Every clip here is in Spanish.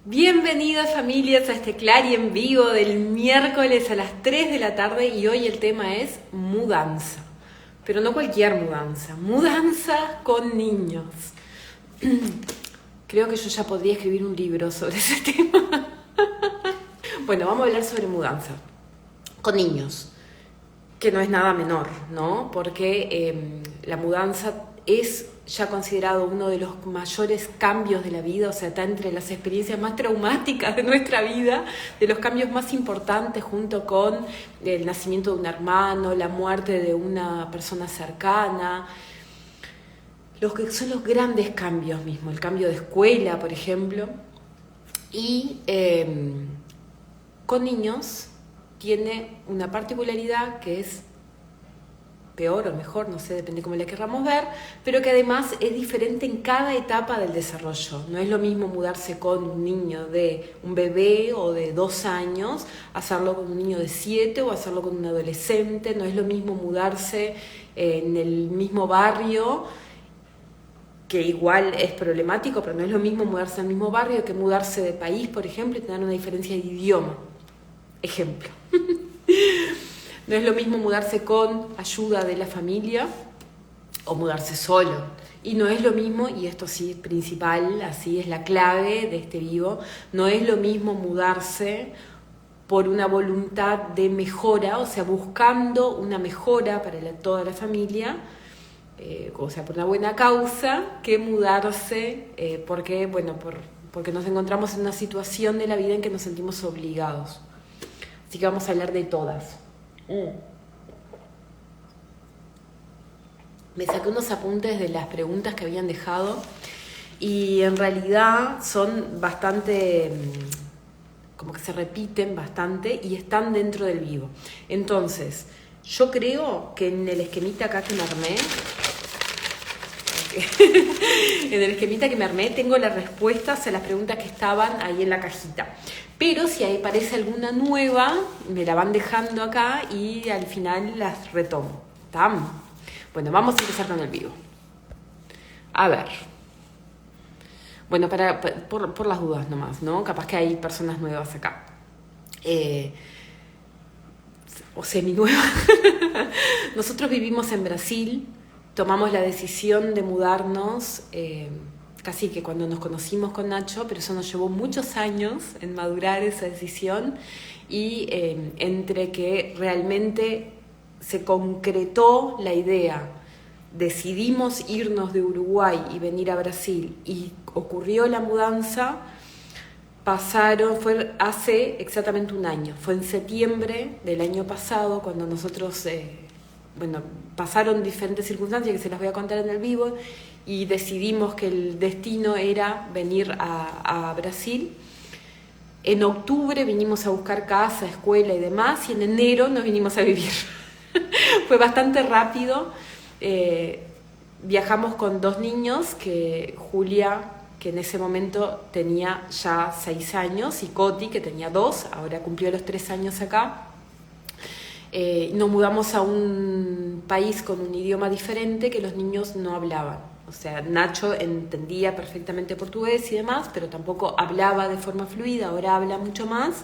Bienvenidas familias a este Clari en vivo del miércoles a las 3 de la tarde y hoy el tema es mudanza. Pero no cualquier mudanza, mudanza con niños. Creo que yo ya podría escribir un libro sobre ese tema. Bueno, vamos a hablar sobre mudanza con niños, que no es nada menor, ¿no? Porque la mudanza es ya considerado uno de los mayores cambios de la vida, o sea, está entre las experiencias más traumáticas de nuestra vida, de los cambios más importantes junto con el nacimiento de un hermano, la muerte de una persona cercana, los que son los grandes cambios mismos, el cambio de escuela, por ejemplo, y con niños tiene una particularidad que es peor o mejor, no sé, depende cómo la querramos ver, pero que además es diferente en cada etapa del desarrollo. No es lo mismo mudarse con un niño de un bebé o de 2 años, hacerlo con un niño de 7 o hacerlo con un adolescente, no es lo mismo mudarse en el mismo barrio, que igual es problemático, pero no es lo mismo mudarse al mismo barrio que mudarse de país, por ejemplo, y tener una diferencia de idioma. Ejemplo. No es lo mismo mudarse con ayuda de la familia o mudarse solo. Y no es lo mismo, y esto sí es principal, así es la clave de este vivo, no es lo mismo mudarse por una voluntad de mejora, o sea, buscando una mejora para toda la familia, o sea, por una buena causa, que mudarse porque nos encontramos en una situación de la vida en que nos sentimos obligados. Así que vamos a hablar de todas. Me saqué unos apuntes de las preguntas que habían dejado y en realidad son bastante, como que se repiten bastante y están dentro del vivo. Entonces, yo creo que en el esquemita acá que me armé, en el esquemita que me armé tengo las respuestas a las preguntas que estaban ahí en la cajita. Pero si ahí aparece alguna nueva, me la van dejando acá y al final las retomo. ¿Está? Bueno, vamos a empezar con el vivo. A ver. Bueno, por las dudas nomás, ¿no? Capaz que hay personas nuevas acá. O semi-nuevas. Nosotros vivimos en Brasil, tomamos la decisión de mudarnos casi que cuando nos conocimos con Nacho, pero eso nos llevó muchos años en madurar esa decisión y entre que realmente se concretó la idea, decidimos irnos de Uruguay y venir a Brasil y ocurrió la mudanza, fue hace exactamente un año, fue en septiembre del año pasado cuando nosotros, pasaron diferentes circunstancias que se las voy a contar en el vivo y decidimos que el destino era venir a Brasil. En octubre vinimos a buscar casa, escuela y demás, y en enero nos vinimos a vivir. Fue bastante rápido. Viajamos con 2 niños, que Julia, que en ese momento tenía ya 6 años, y Coti, que tenía 2, ahora cumplió los 3 años acá. Nos mudamos a un país con un idioma diferente que los niños no hablaban. O sea, Nacho entendía perfectamente portugués y demás, pero tampoco hablaba de forma fluida, ahora habla mucho más.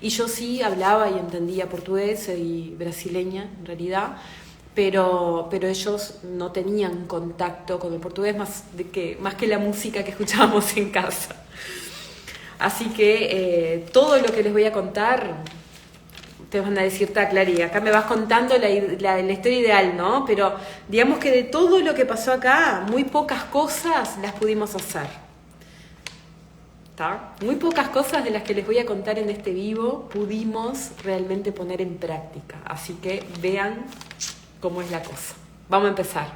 Y yo sí hablaba y entendía portugués y brasileña, en realidad, pero ellos no tenían contacto con el portugués más que la música que escuchábamos en casa. Así que todo lo que les voy a contar, ustedes van a decir, está Clari, acá me vas contando la historia ideal, ¿no? Pero digamos que de todo lo que pasó acá, muy pocas cosas las pudimos hacer. ¿Está? Muy pocas cosas de las que les voy a contar en este vivo pudimos realmente poner en práctica. Así que vean cómo es la cosa. Vamos a empezar.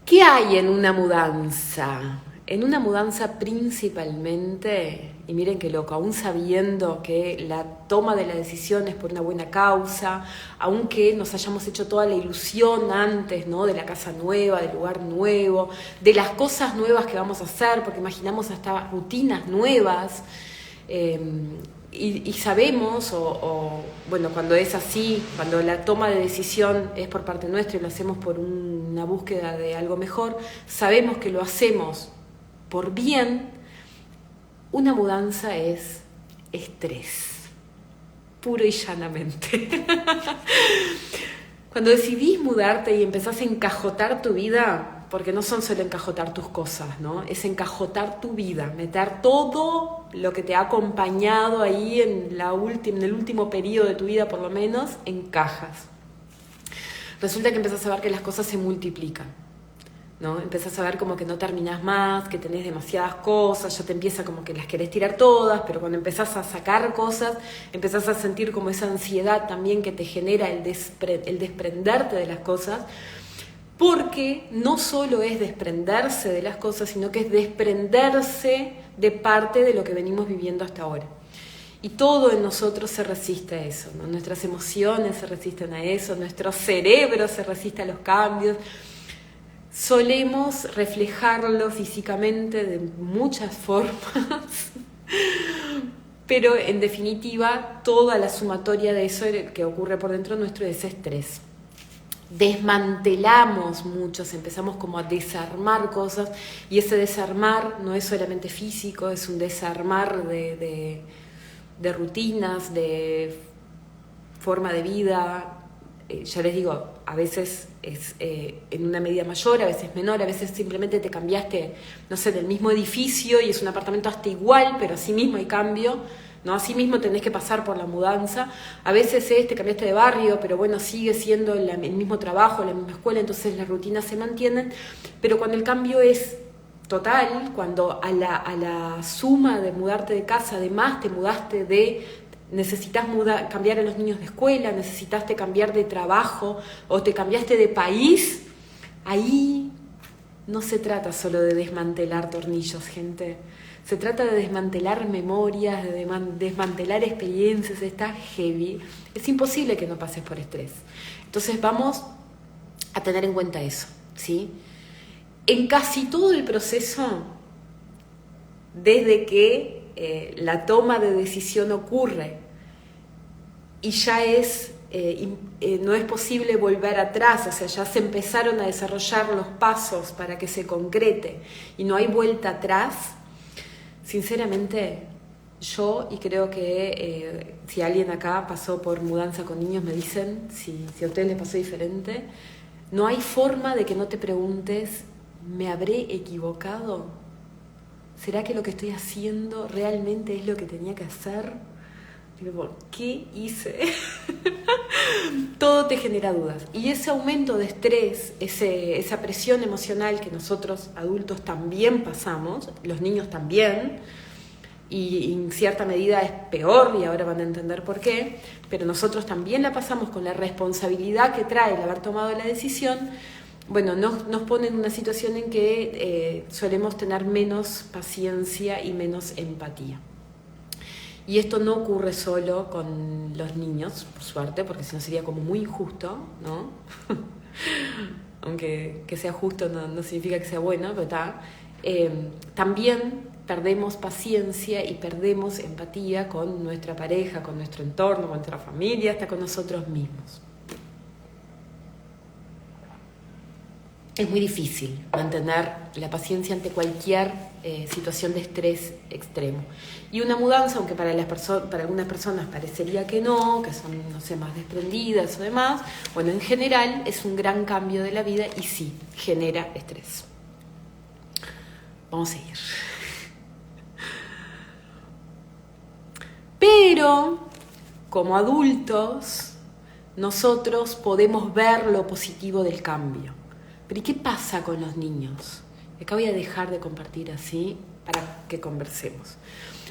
¿Qué hay en una mudanza? En una mudanza principalmente, y miren qué loco, aún sabiendo que la toma de la decisión es por una buena causa, aunque nos hayamos hecho toda la ilusión antes, ¿no? De la casa nueva, del lugar nuevo, de las cosas nuevas que vamos a hacer, porque imaginamos hasta rutinas nuevas, y sabemos, cuando es así, cuando la toma de decisión es por parte nuestra y lo hacemos por una búsqueda de algo mejor, sabemos que lo hacemos por bien, una mudanza es estrés, puro y llanamente. Cuando decidís mudarte y empezás a encajotar tu vida, porque no son solo encajotar tus cosas, ¿no? Es encajotar tu vida, meter todo lo que te ha acompañado ahí en el último periodo de tu vida, por lo menos, en cajas. Resulta que empezás a ver que las cosas se multiplican, ¿no? Empezás a ver como que no terminás más, que tenés demasiadas cosas, ya te empieza como que las querés tirar todas, pero cuando empezás a sacar cosas, empezás a sentir como esa ansiedad también que te genera el desprenderte de las cosas, porque no solo es desprenderse de las cosas, sino que es desprenderse de parte de lo que venimos viviendo hasta ahora. Y todo en nosotros se resiste a eso, ¿no? Nuestras emociones se resisten a eso, nuestro cerebro se resiste a los cambios. Solemos reflejarlo físicamente de muchas formas, pero en definitiva toda la sumatoria de eso que ocurre por dentro nuestro es estrés. Desmantelamos muchos, empezamos como a desarmar cosas, y ese desarmar no es solamente físico, es un desarmar de rutinas, de forma de vida. Ya les digo, a veces es en una medida mayor, a veces menor, a veces simplemente te cambiaste, no sé, del mismo edificio y es un apartamento hasta igual, pero así mismo hay cambio, ¿no? Así mismo tenés que pasar por la mudanza. A veces te cambiaste de barrio, pero bueno, sigue siendo el mismo trabajo, la misma escuela, entonces las rutinas se mantienen, pero cuando el cambio es total, cuando a la suma de mudarte de casa, además te mudaste necesitas cambiar a los niños de escuela, necesitaste cambiar de trabajo o te cambiaste de país, ahí no se trata solo de desmantelar tornillos, gente. Se trata de desmantelar memorias, de desmantelar experiencias, está heavy. Es imposible que no pases por estrés. Entonces vamos a tener en cuenta eso, ¿sí? En casi todo el proceso, desde que la toma de decisión ocurre y ya no es posible volver atrás, o sea, ya se empezaron a desarrollar los pasos para que se concrete y no hay vuelta atrás, sinceramente yo, y creo que si alguien acá pasó por mudanza con niños, me dicen si a ustedes les pasó diferente, no hay forma de que no te preguntes, ¿me habré equivocado? ¿Será que lo que estoy haciendo realmente es lo que tenía que hacer? ¿Por qué hice? Todo te genera dudas. Y ese aumento de estrés, esa presión emocional que nosotros adultos también pasamos, los niños también, y en cierta medida es peor, y ahora van a entender por qué, pero nosotros también la pasamos con la responsabilidad que trae el haber tomado la decisión. Bueno, nos pone en una situación en que solemos tener menos paciencia y menos empatía. Y esto no ocurre solo con los niños, por suerte, porque si no sería como muy injusto, ¿no? Aunque que sea justo no significa que sea bueno, pero está. También perdemos paciencia y perdemos empatía con nuestra pareja, con nuestro entorno, con nuestra familia, hasta con nosotros mismos. Es muy difícil mantener la paciencia ante cualquier situación de estrés extremo. Y una mudanza, aunque para algunas personas parecería que no, que son, no sé, más desprendidas o demás, bueno, en general es un gran cambio de la vida y sí, genera estrés. Vamos a seguir. Pero, como adultos, nosotros podemos ver lo positivo del cambio. Pero ¿y qué pasa con los niños? Acá voy a dejar de compartir así para que conversemos.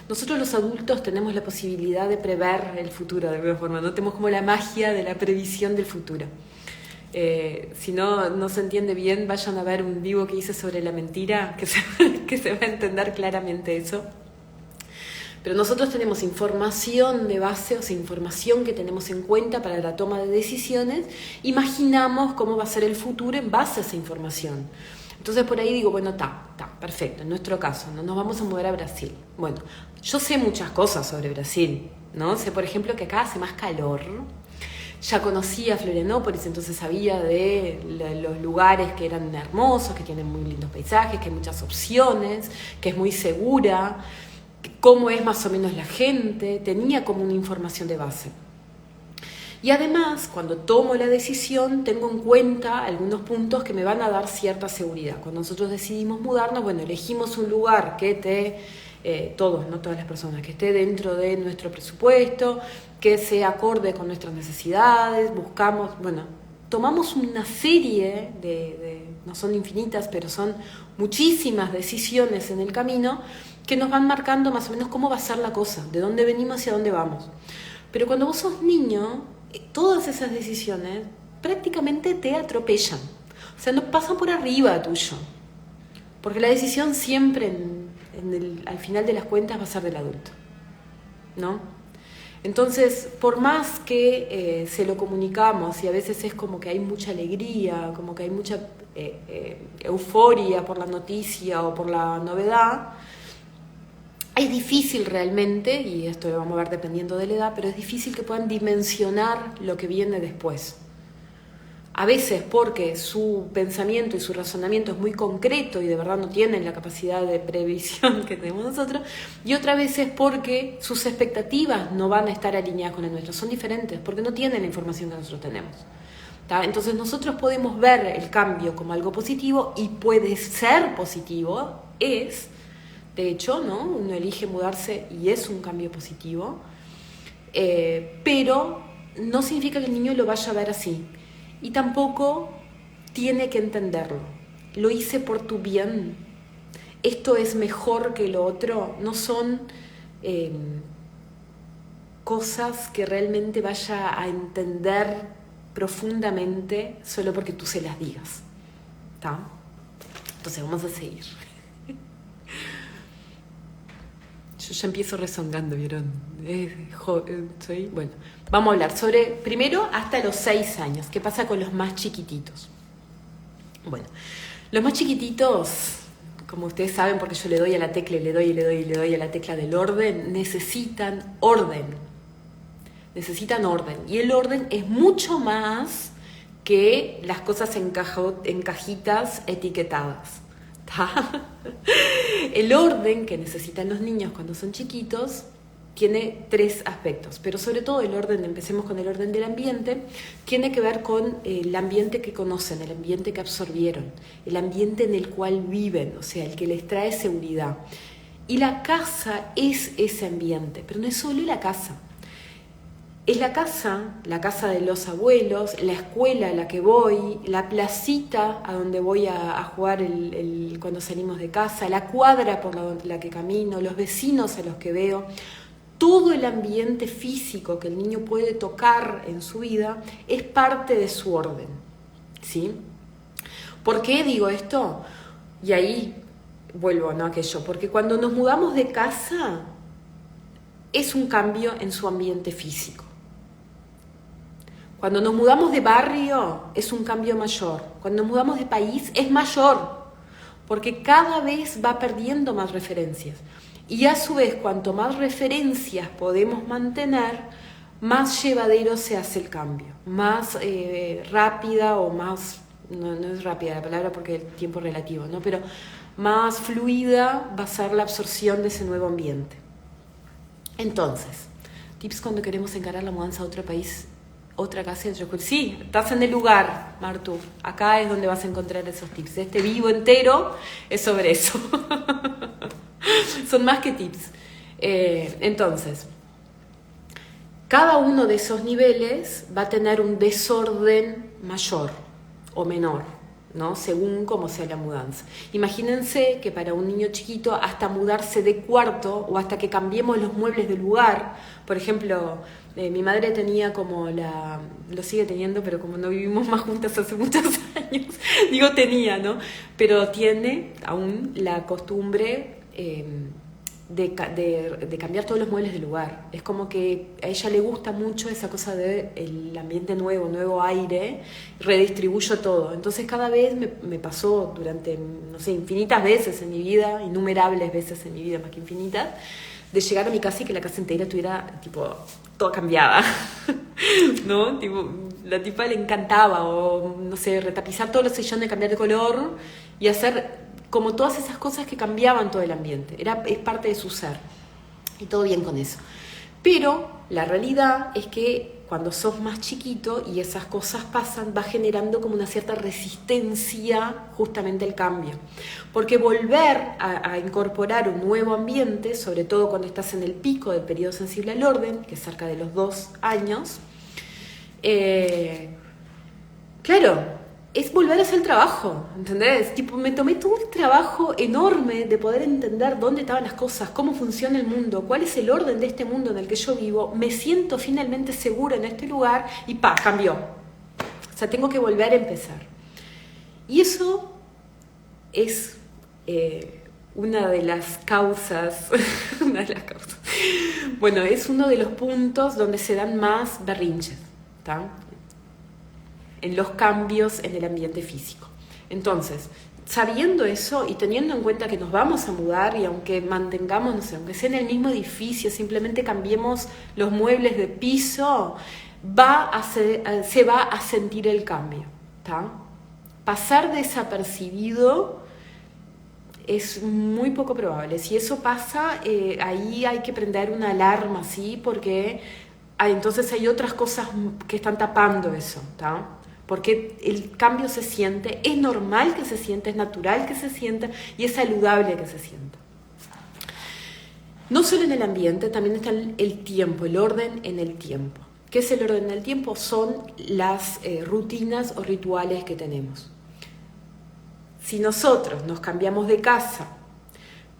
Nosotros los adultos tenemos la posibilidad de prever el futuro de alguna forma, no tenemos como la magia de la previsión del futuro. Si no se entiende bien, vayan a ver un vivo que hice sobre la mentira, que se va a entender claramente eso. Pero nosotros tenemos información de base, o sea, información que tenemos en cuenta para la toma de decisiones, imaginamos cómo va a ser el futuro en base a esa información. Entonces por ahí digo, bueno, está, perfecto, en nuestro caso, ¿no? Nos vamos a mudar a Brasil. Bueno, yo sé muchas cosas sobre Brasil, ¿no? Sé, por ejemplo, que acá hace más calor. ya conocía Florianópolis, entonces sabía de los lugares que eran hermosos, que tienen muy lindos paisajes, que hay muchas opciones, que es muy segura, cómo es más o menos la gente, tenía como una información de base. Y además, cuando tomo la decisión, tengo en cuenta algunos puntos que me van a dar cierta seguridad. Cuando nosotros decidimos mudarnos, bueno, elegimos un lugar que todos, no todas las personas, que esté dentro de nuestro presupuesto, que sea acorde con nuestras necesidades, tomamos una serie no son infinitas, pero son muchísimas decisiones en el camino que nos van marcando más o menos cómo va a ser la cosa, de dónde venimos y a dónde vamos. Pero cuando vos sos niño, todas esas decisiones prácticamente te atropellan. O sea, no pasan por arriba tuyo. Porque la decisión siempre, al final de las cuentas, va a ser del adulto, ¿no? Entonces, por más que se lo comunicamos, y a veces es como que hay mucha alegría, como que hay mucha euforia por la noticia o por la novedad, es difícil realmente, y esto lo vamos a ver dependiendo de la edad, pero es difícil que puedan dimensionar lo que viene después. A veces porque su pensamiento y su razonamiento es muy concreto y de verdad no tienen la capacidad de previsión que tenemos nosotros, y otras veces porque sus expectativas no van a estar alineadas con las nuestras, son diferentes, porque no tienen la información que nosotros tenemos. ¿Tá? Entonces nosotros podemos ver el cambio como algo positivo, y puede ser positivo, de hecho, ¿no? Uno elige mudarse y es un cambio positivo, pero no significa que el niño lo vaya a ver así. Y tampoco tiene que entenderlo. Lo hice por tu bien. Esto es mejor que lo otro. No son cosas que realmente vaya a entender profundamente solo porque tú se las digas. ¿Tá? Entonces vamos a seguir. Yo ya empiezo rezongando, ¿vieron? Bueno, vamos a hablar sobre, primero, hasta los 6 años. ¿Qué pasa con los más chiquititos? Bueno, los más chiquititos, como ustedes saben, porque yo le doy a la tecla y le doy a la tecla del orden, necesitan orden. Necesitan orden. Y el orden es mucho más que las cosas en cajitas etiquetadas. El orden que necesitan los niños cuando son chiquitos tiene 3 aspectos, pero sobre todo el orden, empecemos con el orden del ambiente, tiene que ver con el ambiente que conocen, el ambiente que absorbieron, el ambiente en el cual viven, o sea, el que les trae seguridad. Y la casa es ese ambiente, pero no es solo la casa. Es la casa de los abuelos, la escuela a la que voy, la placita a donde voy a jugar cuando salimos de casa, la cuadra por la que camino, los vecinos a los que veo. Todo el ambiente físico que el niño puede tocar en su vida es parte de su orden, ¿sí? ¿Por qué digo esto? Y ahí vuelvo, ¿no? Aquello, porque cuando nos mudamos de casa es un cambio en su ambiente físico. Cuando nos mudamos de barrio es un cambio mayor. Cuando nos mudamos de país es mayor, porque cada vez va perdiendo más referencias. Y a su vez, cuanto más referencias podemos mantener, más llevadero se hace el cambio. Más rápida o más, no es rápida la palabra porque el tiempo es relativo, ¿no? Pero más fluida va a ser la absorción de ese nuevo ambiente. Entonces, tips cuando queremos encarar la mudanza a otro país. Otra casa, sí, estás en el lugar, Martu. Acá es donde vas a encontrar esos tips. Este vivo entero es sobre eso. Son más que tips. Entonces, cada uno de esos niveles va a tener un desorden mayor o menor, ¿no? Según cómo sea la mudanza. Imagínense que para un niño chiquito, hasta mudarse de cuarto o hasta que cambiemos los muebles de lugar, por ejemplo, mi madre tenía lo sigue teniendo, pero como no vivimos más juntas hace muchos años, digo tenía, ¿no? Pero tiene aún la costumbre de cambiar todos los muebles de lugar. Es como que a ella le gusta mucho esa cosa del ambiente nuevo aire, redistribuyo todo. Entonces cada vez me pasó durante, no sé, infinitas veces en mi vida, innumerables veces en mi vida, más que infinitas, de llegar a mi casa y que la casa entera estuviera tipo toda cambiada. ¿no? Tipo, la tipa le encantaba, o no sé, retapizar todos los sillones, cambiar de color y hacer como todas esas cosas que cambiaban todo el ambiente. Es parte de su ser. Y todo bien con eso. Pero la realidad es que cuando sos más chiquito y esas cosas pasan, va generando como una cierta resistencia justamente al cambio. Porque volver a incorporar un nuevo ambiente, sobre todo cuando estás en el pico del periodo sensible al orden, que es cerca de los 2 años, claro, es volver a hacer el trabajo, ¿entendés? Tipo, me tomé todo un trabajo enorme de poder entender dónde estaban las cosas, cómo funciona el mundo, cuál es el orden de este mundo en el que yo vivo, me siento finalmente segura en este lugar y cambió. O sea, tengo que volver a empezar. Y eso es una de las causas, bueno, es uno de los puntos donde se dan más berrinches, ¿tá? En los cambios en el ambiente físico. Entonces, sabiendo eso y teniendo en cuenta que nos vamos a mudar y aunque mantengamos, no sé, aunque sea en el mismo edificio, simplemente cambiemos los muebles de piso, se va a sentir el cambio, ¿tá? Pasar desapercibido es muy poco probable. Si eso pasa, ahí hay que prender una alarma, ¿sí? Porque entonces hay otras cosas que están tapando eso, ¿tá? Porque el cambio se siente, es normal que se sienta, es natural que se sienta y es saludable que se sienta. No solo en el ambiente, también está el tiempo, el orden en el tiempo. ¿Qué es el orden en el tiempo? Son las rutinas o rituales que tenemos. Si nosotros nos cambiamos de casa,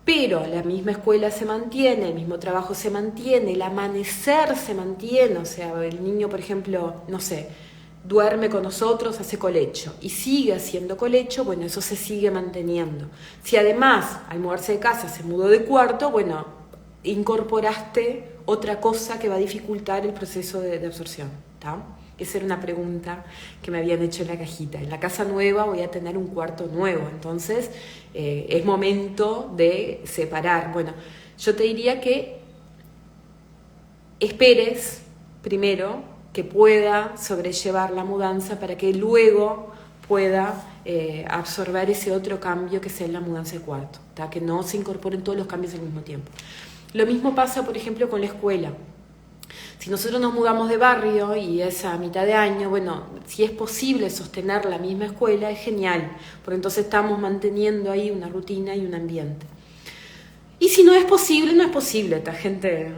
pero la misma escuela se mantiene, el mismo trabajo se mantiene, el amanecer se mantiene, o sea, el niño, por ejemplo, no sé, duerme con nosotros, hace colecho y sigue haciendo colecho, bueno, eso se sigue manteniendo. Si además, al mudarse de casa, se mudó de cuarto, bueno, incorporaste otra cosa que va a dificultar el proceso de absorción, ¿tá? Esa era una pregunta que me habían hecho en la cajita. En la casa nueva voy a tener un cuarto nuevo, entonces es momento de separar. Bueno, yo te diría que esperes primero que pueda sobrellevar la mudanza para que luego pueda absorber ese otro cambio que sea la mudanza de cuarto, ¿tá? Que no se incorporen todos los cambios al mismo tiempo. Lo mismo pasa, por ejemplo, con la escuela. Si nosotros nos mudamos de barrio y es a mitad de año, bueno, si es posible sostener la misma escuela, es genial, porque entonces estamos manteniendo ahí una rutina y un ambiente. Y si no es posible, no es posible, esta gente.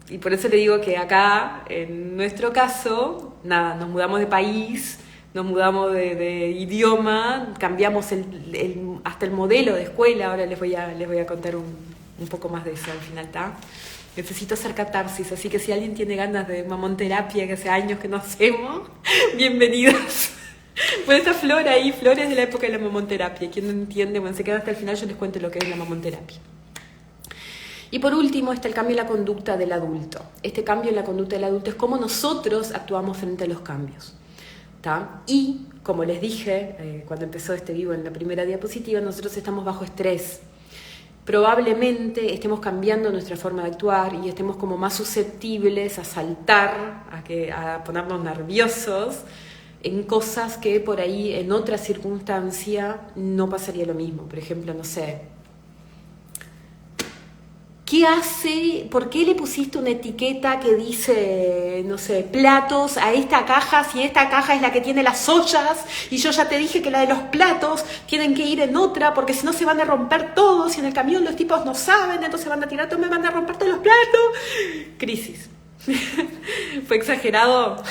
Y por eso le digo que acá, en nuestro caso, nada, nos mudamos de país, nos mudamos de idioma, cambiamos hasta el modelo de escuela. Ahora les voy a contar un poco más de eso al final, ¿está? Necesito hacer catarsis, así que si alguien tiene ganas de mamonterapia, que hace años que no hacemos, bienvenidos. Bueno, esta flor ahí, flores de la época de la mamonterapia. Quien no entiende, bueno, se queda hasta el final, yo les cuento lo que es la mamonterapia. Y por último está el cambio en la conducta del adulto. Este cambio en la conducta del adulto es cómo nosotros actuamos frente a los cambios, ¿tá? Y, como les dije cuando empezó este vivo en la primera diapositiva, nosotros estamos bajo estrés. Probablemente estemos cambiando nuestra forma de actuar y estemos como más susceptibles a saltar, a ponernos nerviosos en cosas que por ahí en otra circunstancia no pasaría lo mismo. Por ejemplo, no sé, ¿qué hace? ¿Por qué le pusiste una etiqueta que dice, no sé, platos a esta caja si esta caja es la que tiene las ollas? Y yo ya te dije que la de los platos tienen que ir en otra porque si no se van a romper todos y en el camión los tipos no saben, entonces van a tirar todo, me van a romper todos los platos. Crisis. Fue exagerado,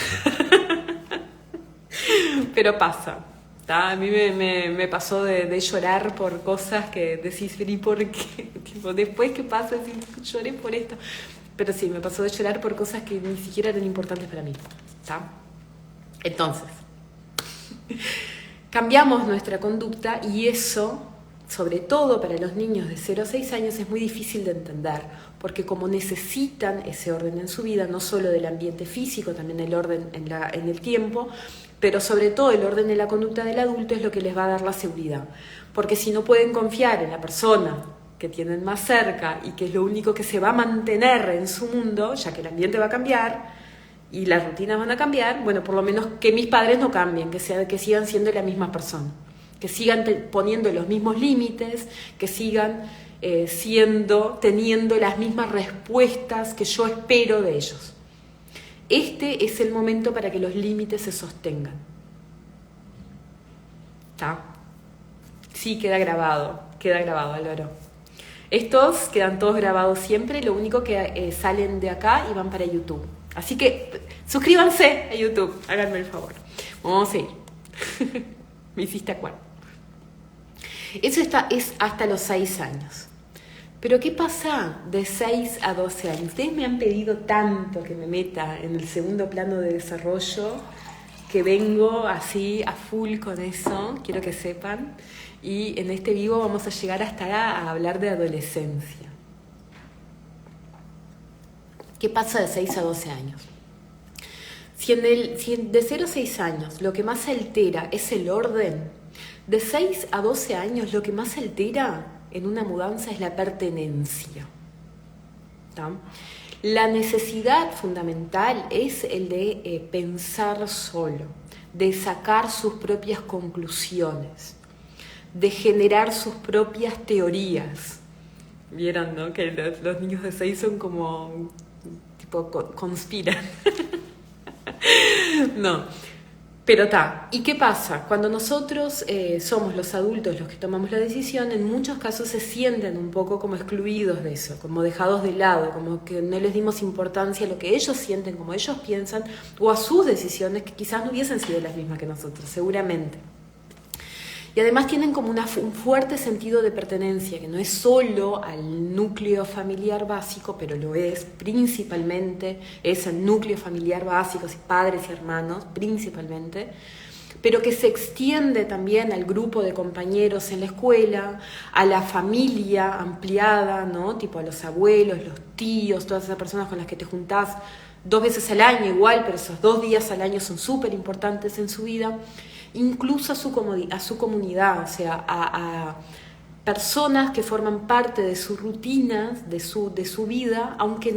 pero pasa. A mí me pasó de llorar por cosas que decís, ¿y por qué? Tipo, después, ¿qué pasa si lloré por esto? Pero sí, me pasó de llorar por cosas que ni siquiera eran importantes para mí, ¿tá? Entonces, cambiamos nuestra conducta y eso, sobre todo para los niños de 0 a 6 años, es muy difícil de entender, porque como necesitan ese orden en su vida, no solo del ambiente físico, también el orden en el tiempo, pero sobre todo el orden de la conducta del adulto es lo que les va a dar la seguridad. Porque si no pueden confiar en la persona que tienen más cerca y que es lo único que se va a mantener en su mundo, ya que el ambiente va a cambiar, y las rutinas van a cambiar, bueno, por lo menos que mis padres no cambien, que sigan siendo la misma persona, que sigan poniendo los mismos límites, que sigan teniendo las mismas respuestas que yo espero de ellos. Este es el momento para que los límites se sostengan. ¿Está? Sí, queda grabado, Álvaro. Estos quedan todos grabados siempre, lo único que salen de acá y van para YouTube. Así que suscríbanse a YouTube, háganme el favor. Vamos a seguir. Me hiciste acuerdo. Eso es hasta los 6 años. Pero ¿qué pasa de 6 a 12 años? Ustedes me han pedido tanto que me meta en el segundo plano de desarrollo, que vengo así a full con eso, quiero que sepan. Y en este vivo vamos a llegar hasta a hablar de adolescencia. ¿Qué pasa de 6 a 12 años? Si de 0 a 6 años lo que más altera es el orden, de 6 a 12 años lo que más altera en una mudanza es la pertenencia. ¿Tá? La necesidad fundamental es el de pensar solo, de sacar sus propias conclusiones, de generar sus propias teorías. Vieron, ¿no? Que los niños de 6 son como tipo conspiran. No, pero está. ¿Y qué pasa? Cuando nosotros somos los adultos los que tomamos la decisión, en muchos casos se sienten un poco como excluidos de eso, como dejados de lado, como que no les dimos importancia a lo que ellos sienten, como ellos piensan, o a sus decisiones que quizás no hubiesen sido las mismas que nosotros, seguramente. Y además tienen como un fuerte sentido de pertenencia, que no es solo al núcleo familiar básico, pero lo es principalmente, es el núcleo familiar básico, padres y hermanos principalmente, pero que se extiende también al grupo de compañeros en la escuela, a la familia ampliada, ¿no? Tipo a los abuelos, los tíos, todas esas personas con las que te juntás 2 veces al año igual, pero esos 2 días al año son súper importantes en su vida. Incluso a su comunidad, o sea, a personas que forman parte de sus rutinas, de su vida, aunque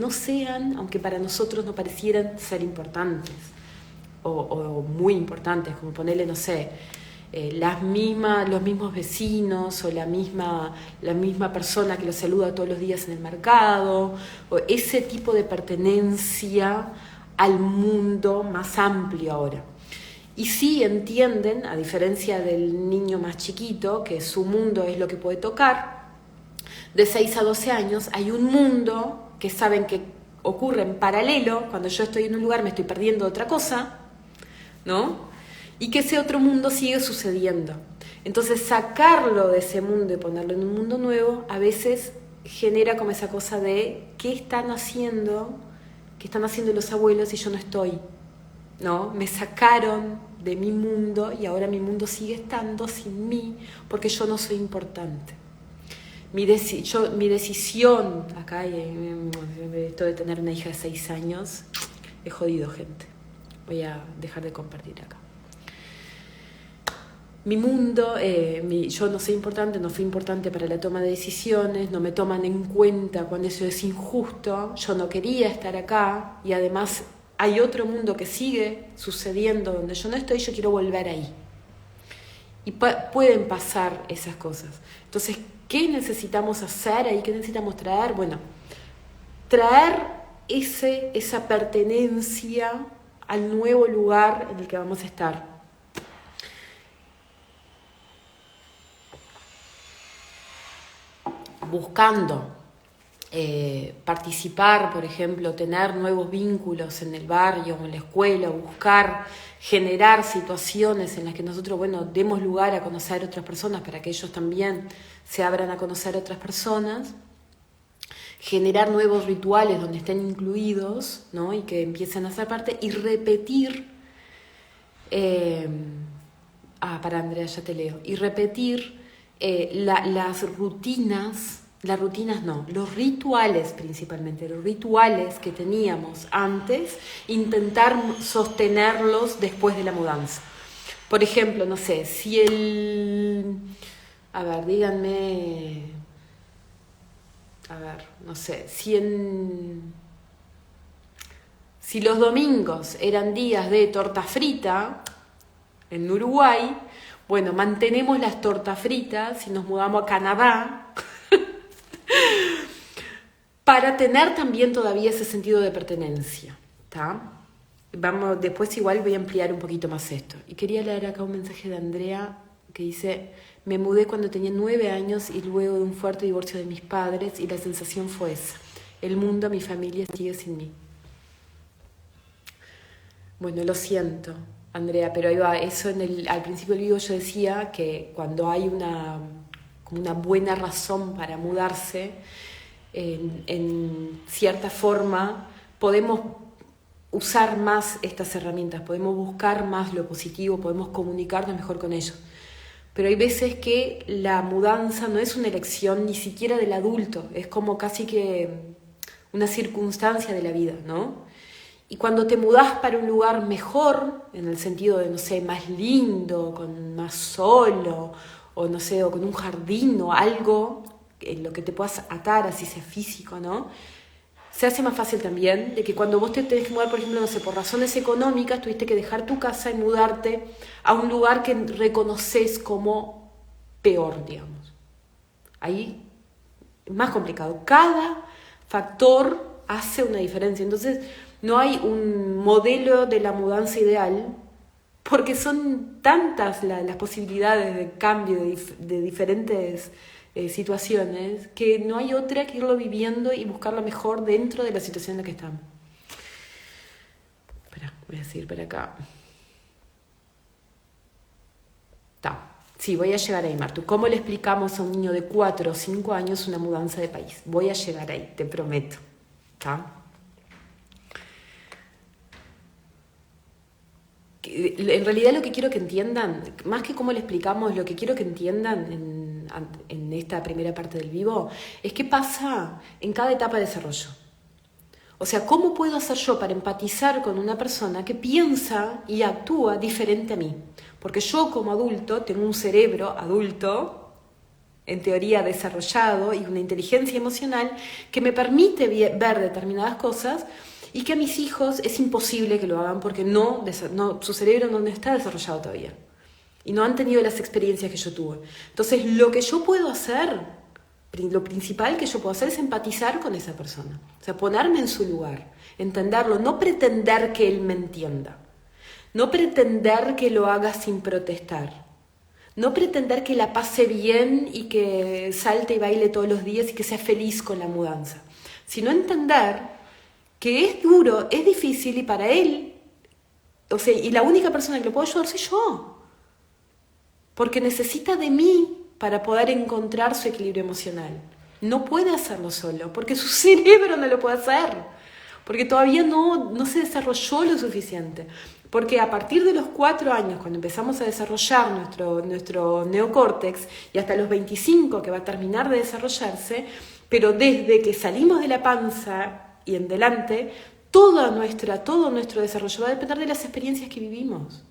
para nosotros no parecieran ser importantes o muy importantes, como ponerle, no sé, los mismos vecinos o la misma persona que los saluda todos los días en el mercado, o ese tipo de pertenencia al mundo más amplio ahora. Y sí entienden, a diferencia del niño más chiquito, que su mundo es lo que puede tocar, de 6 a 12 años hay un mundo que saben que ocurre en paralelo, cuando yo estoy en un lugar me estoy perdiendo otra cosa, ¿no? Y que ese otro mundo sigue sucediendo. Entonces sacarlo de ese mundo y ponerlo en un mundo nuevo, a veces genera como esa cosa de ¿qué están haciendo los abuelos y yo no estoy? ¿No? Me sacaron de mi mundo y ahora mi mundo sigue estando sin mí porque yo no soy importante. Mi decisión, acá, esto de tener una hija de 6 años, es jodido, gente. Voy a dejar de compartir acá. Mi mundo, yo no soy importante, no fui importante para la toma de decisiones, no me toman en cuenta cuando eso es injusto, yo no quería estar acá y además hay otro mundo que sigue sucediendo donde yo no estoy, yo quiero volver ahí. Y pueden pasar esas cosas. Entonces, ¿qué necesitamos hacer ahí? ¿Qué necesitamos traer? Bueno, traer esa pertenencia al nuevo lugar en el que vamos a estar. Buscando participar, por ejemplo, tener nuevos vínculos en el barrio o en la escuela, buscar generar situaciones en las que nosotros, demos lugar a conocer a otras personas para que ellos también se abran a conocer a otras personas, generar nuevos rituales donde estén incluidos, ¿no? Y que empiecen a ser parte y repetir, Andrea, ya te leo, y repetir las rutinas. Las rutinas no, los rituales principalmente, los rituales que teníamos antes, intentar sostenerlos después de la mudanza. Por ejemplo, no sé, díganme, Si los domingos eran días de torta frita en Uruguay, bueno, mantenemos las tortas fritas y nos mudamos a Canadá para tener también todavía ese sentido de pertenencia, ¿está? Vamos, después igual voy a ampliar un poquito más esto. Y quería leer acá un mensaje de Andrea que dice: me mudé cuando tenía 9 años y luego de un fuerte divorcio de mis padres, y la sensación fue esa: el mundo, mi familia sigue sin mí. Bueno, lo siento, Andrea, pero ahí va. Eso al principio del video yo decía que cuando hay como una buena razón para mudarse, en cierta forma podemos usar más estas herramientas, podemos buscar más lo positivo, podemos comunicarnos mejor con ellos. Pero hay veces que la mudanza no es una elección ni siquiera del adulto, es como casi que una circunstancia de la vida, ¿no? Y cuando te mudás para un lugar mejor, en el sentido de, no sé, más lindo, con más solo, o no sé, o con un jardín o algo en lo que te puedas atar, así sea físico, ¿no? Se hace más fácil también de que cuando vos te tenés que mudar, por ejemplo, no sé, por razones económicas, tuviste que dejar tu casa y mudarte a un lugar que reconoces como peor, digamos. Ahí es más complicado. Cada factor hace una diferencia. Entonces, no hay un modelo de la mudanza ideal, porque son tantas las posibilidades de cambio de diferentes situaciones, que no hay otra que irlo viviendo y buscar lo mejor dentro de la situación en la que estamos. Espera, voy a seguir para acá. Sí, voy a llegar ahí, Martu. ¿Cómo le explicamos a un niño de 4 o 5 años una mudanza de país? Voy a llegar ahí, te prometo. ¿Está? En realidad lo que quiero que entiendan, más que cómo le explicamos, lo que quiero que entiendan en esta primera parte del vivo, es qué pasa en cada etapa de desarrollo. O sea, ¿cómo puedo hacer yo para empatizar con una persona que piensa y actúa diferente a mí? Porque yo como adulto tengo un cerebro adulto, en teoría desarrollado, y una inteligencia emocional que me permite ver determinadas cosas, y que a mis hijos es imposible que lo hagan porque su cerebro no está desarrollado todavía. Y no han tenido las experiencias que yo tuve. Entonces, lo que yo puedo hacer, lo principal que yo puedo hacer es empatizar con esa persona. O sea, ponerme en su lugar, entenderlo, no pretender que él me entienda. No pretender que lo haga sin protestar. No pretender que la pase bien y que salte y baile todos los días y que sea feliz con la mudanza. Sino entender que es duro, es difícil, y para él, o sea, y la única persona que lo puedo ayudar soy yo. Porque necesita de mí para poder encontrar su equilibrio emocional. No puede hacerlo solo, porque su cerebro no lo puede hacer. Porque todavía no se desarrolló lo suficiente. Porque a partir de los 4 años, cuando empezamos a desarrollar nuestro neocórtex, y hasta los 25 que va a terminar de desarrollarse, pero desde que salimos de la panza y en delante, todo nuestro desarrollo va a depender de las experiencias que vivimos.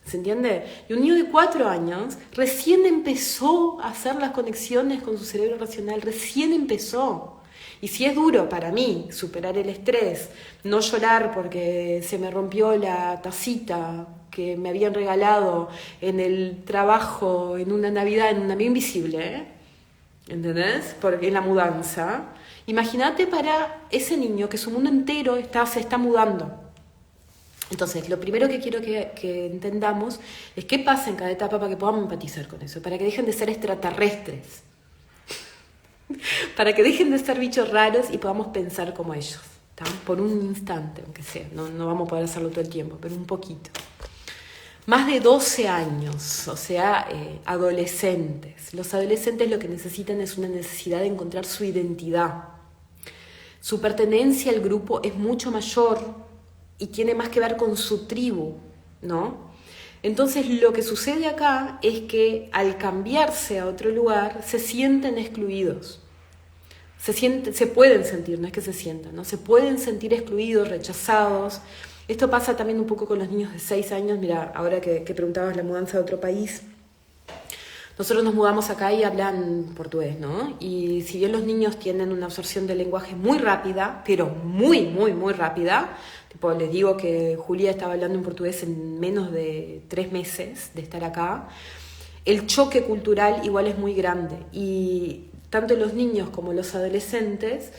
¿Se entiende? Y un niño de 4 años recién empezó a hacer las conexiones con su cerebro racional, recién empezó. Y si es duro para mí superar el estrés, no llorar porque se me rompió la tacita que me habían regalado en el trabajo, en una Navidad, en un amigo invisible, ¿entendés? Porque en la mudanza. Imagínate para ese niño que su mundo entero se está mudando. Entonces, lo primero que quiero que entendamos es qué pasa en cada etapa para que podamos empatizar con eso, para que dejen de ser extraterrestres, para que dejen de ser bichos raros y podamos pensar como ellos, ¿tá? Por un instante, aunque sea, no vamos a poder hacerlo todo el tiempo, pero un poquito. Más de 12 años, o sea, adolescentes. Los adolescentes lo que necesitan es una necesidad de encontrar su identidad. Su pertenencia al grupo es mucho mayor y tiene más que ver con su tribu, ¿no? Entonces lo que sucede acá es que al cambiarse a otro lugar se sienten excluidos. Se pueden sentir, no es que se sientan, ¿no? Se pueden sentir excluidos, rechazados. Esto pasa también un poco con los niños de 6 años. Mira, ahora que preguntabas la mudanza de otro país, Nosotros nos mudamos acá y hablan portugués, ¿no? Y si bien los niños tienen una absorción del lenguaje muy rápida, pero muy, muy, muy rápida, tipo, les digo que Julia estaba hablando en portugués en menos de 3 meses de estar acá, el choque cultural igual es muy grande y tanto los niños como los adolescentes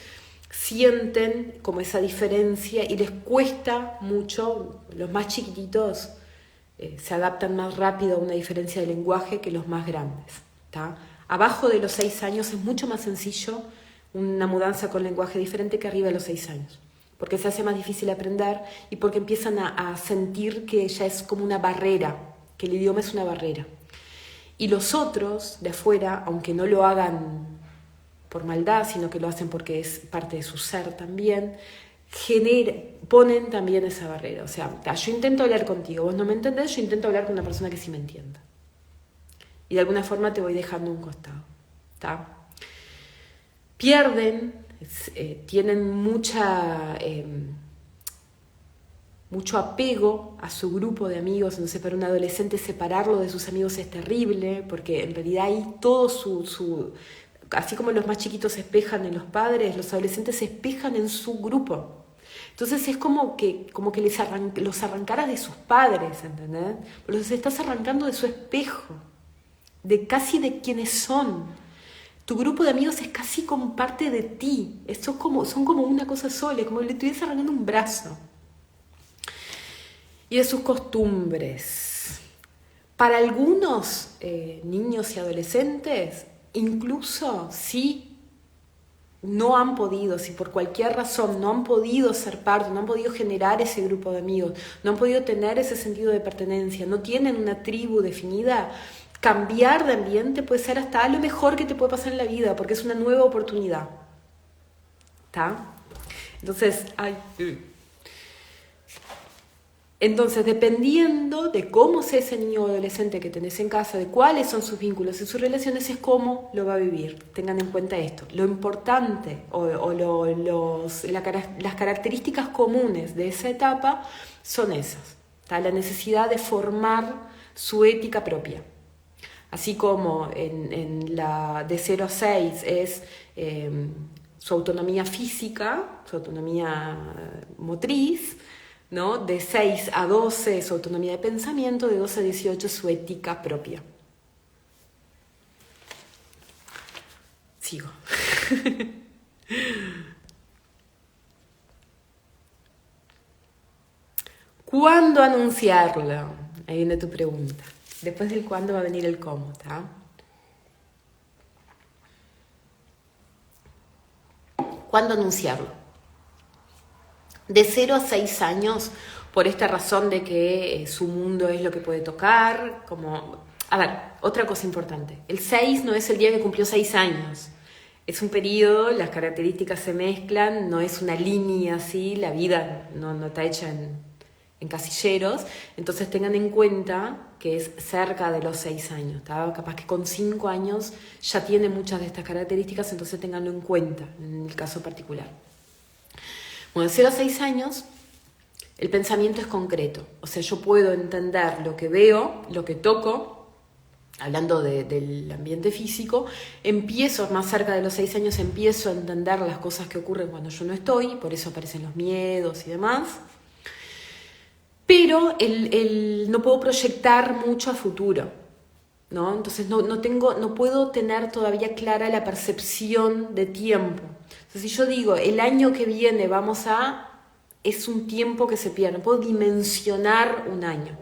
sienten como esa diferencia y les cuesta mucho, los más chiquititos se adaptan más rápido a una diferencia de lenguaje que los más grandes. ¿Tá? Abajo de los 6 años es mucho más sencillo una mudanza con lenguaje diferente que arriba de los 6 años, porque se hace más difícil aprender y porque empiezan a sentir que ya es como una barrera, que el idioma es una barrera. Y los otros de afuera, aunque no lo hagan por maldad, sino que lo hacen porque es parte de su ser también, ponen también esa barrera. O sea, yo intento hablar contigo, vos no me entendés, yo intento hablar con una persona que sí me entienda. Y de alguna forma te voy dejando a un costado. ¿Tá? Pierden, tienen mucho apego a su grupo de amigos. Entonces para un adolescente separarlo de sus amigos es terrible, porque en realidad ahí todo así como los más chiquitos se espejan en los padres, los adolescentes se espejan en su grupo. Entonces es como que los arrancaras de sus padres, ¿entendés? Los estás arrancando de su espejo, casi de quienes son. Tu grupo de amigos es casi como parte de ti, son como una cosa sola, como le estuvieras arrancando un brazo. Y de sus costumbres. Para algunos niños y adolescentes, incluso si no han podido, si por cualquier razón no han podido ser parte, no han podido generar ese grupo de amigos, no han podido tener ese sentido de pertenencia, no tienen una tribu definida, cambiar de ambiente puede ser hasta lo mejor que te puede pasar en la vida, porque es una nueva oportunidad. ¿Está? Entonces, dependiendo de cómo sea ese niño o adolescente que tenés en casa, de cuáles son sus vínculos y sus relaciones, es cómo lo va a vivir. Tengan en cuenta esto. Lo importante las características comunes de esa etapa son esas. ¿Tá? La necesidad de formar su ética propia. Así como en la de 0 a 6 es su autonomía física, su autonomía motriz, ¿no? De 6 a 12 su autonomía de pensamiento, de 12 a 18 su ética propia. Sigo. ¿Cuándo anunciarlo? Ahí viene tu pregunta. Después del cuándo va a venir el cómo, ¿tá? ¿Cuándo anunciarlo? De 0 a 6 años, por esta razón de que su mundo es lo que puede tocar, A ver, otra cosa importante. El 6 no es el día que cumplió 6 años. Es un periodo, las características se mezclan, no es una línea así, la vida no está hecha en casilleros. Entonces tengan en cuenta que es cerca de los 6 años. ¿Tá? Capaz que con 5 años ya tiene muchas de estas características, entonces tenganlo en cuenta en el caso particular. Bueno, de 0 a 6 años, el pensamiento es concreto. O sea, yo puedo entender lo que veo, lo que toco, hablando del ambiente físico, más cerca de los 6 años, empiezo a entender las cosas que ocurren cuando yo no estoy, por eso aparecen los miedos y demás. Pero no puedo proyectar mucho a futuro, ¿no? Entonces no puedo tener todavía clara la percepción de tiempo. Entonces, si yo digo, el año que viene es un tiempo que se pierde, no puedo dimensionar un año.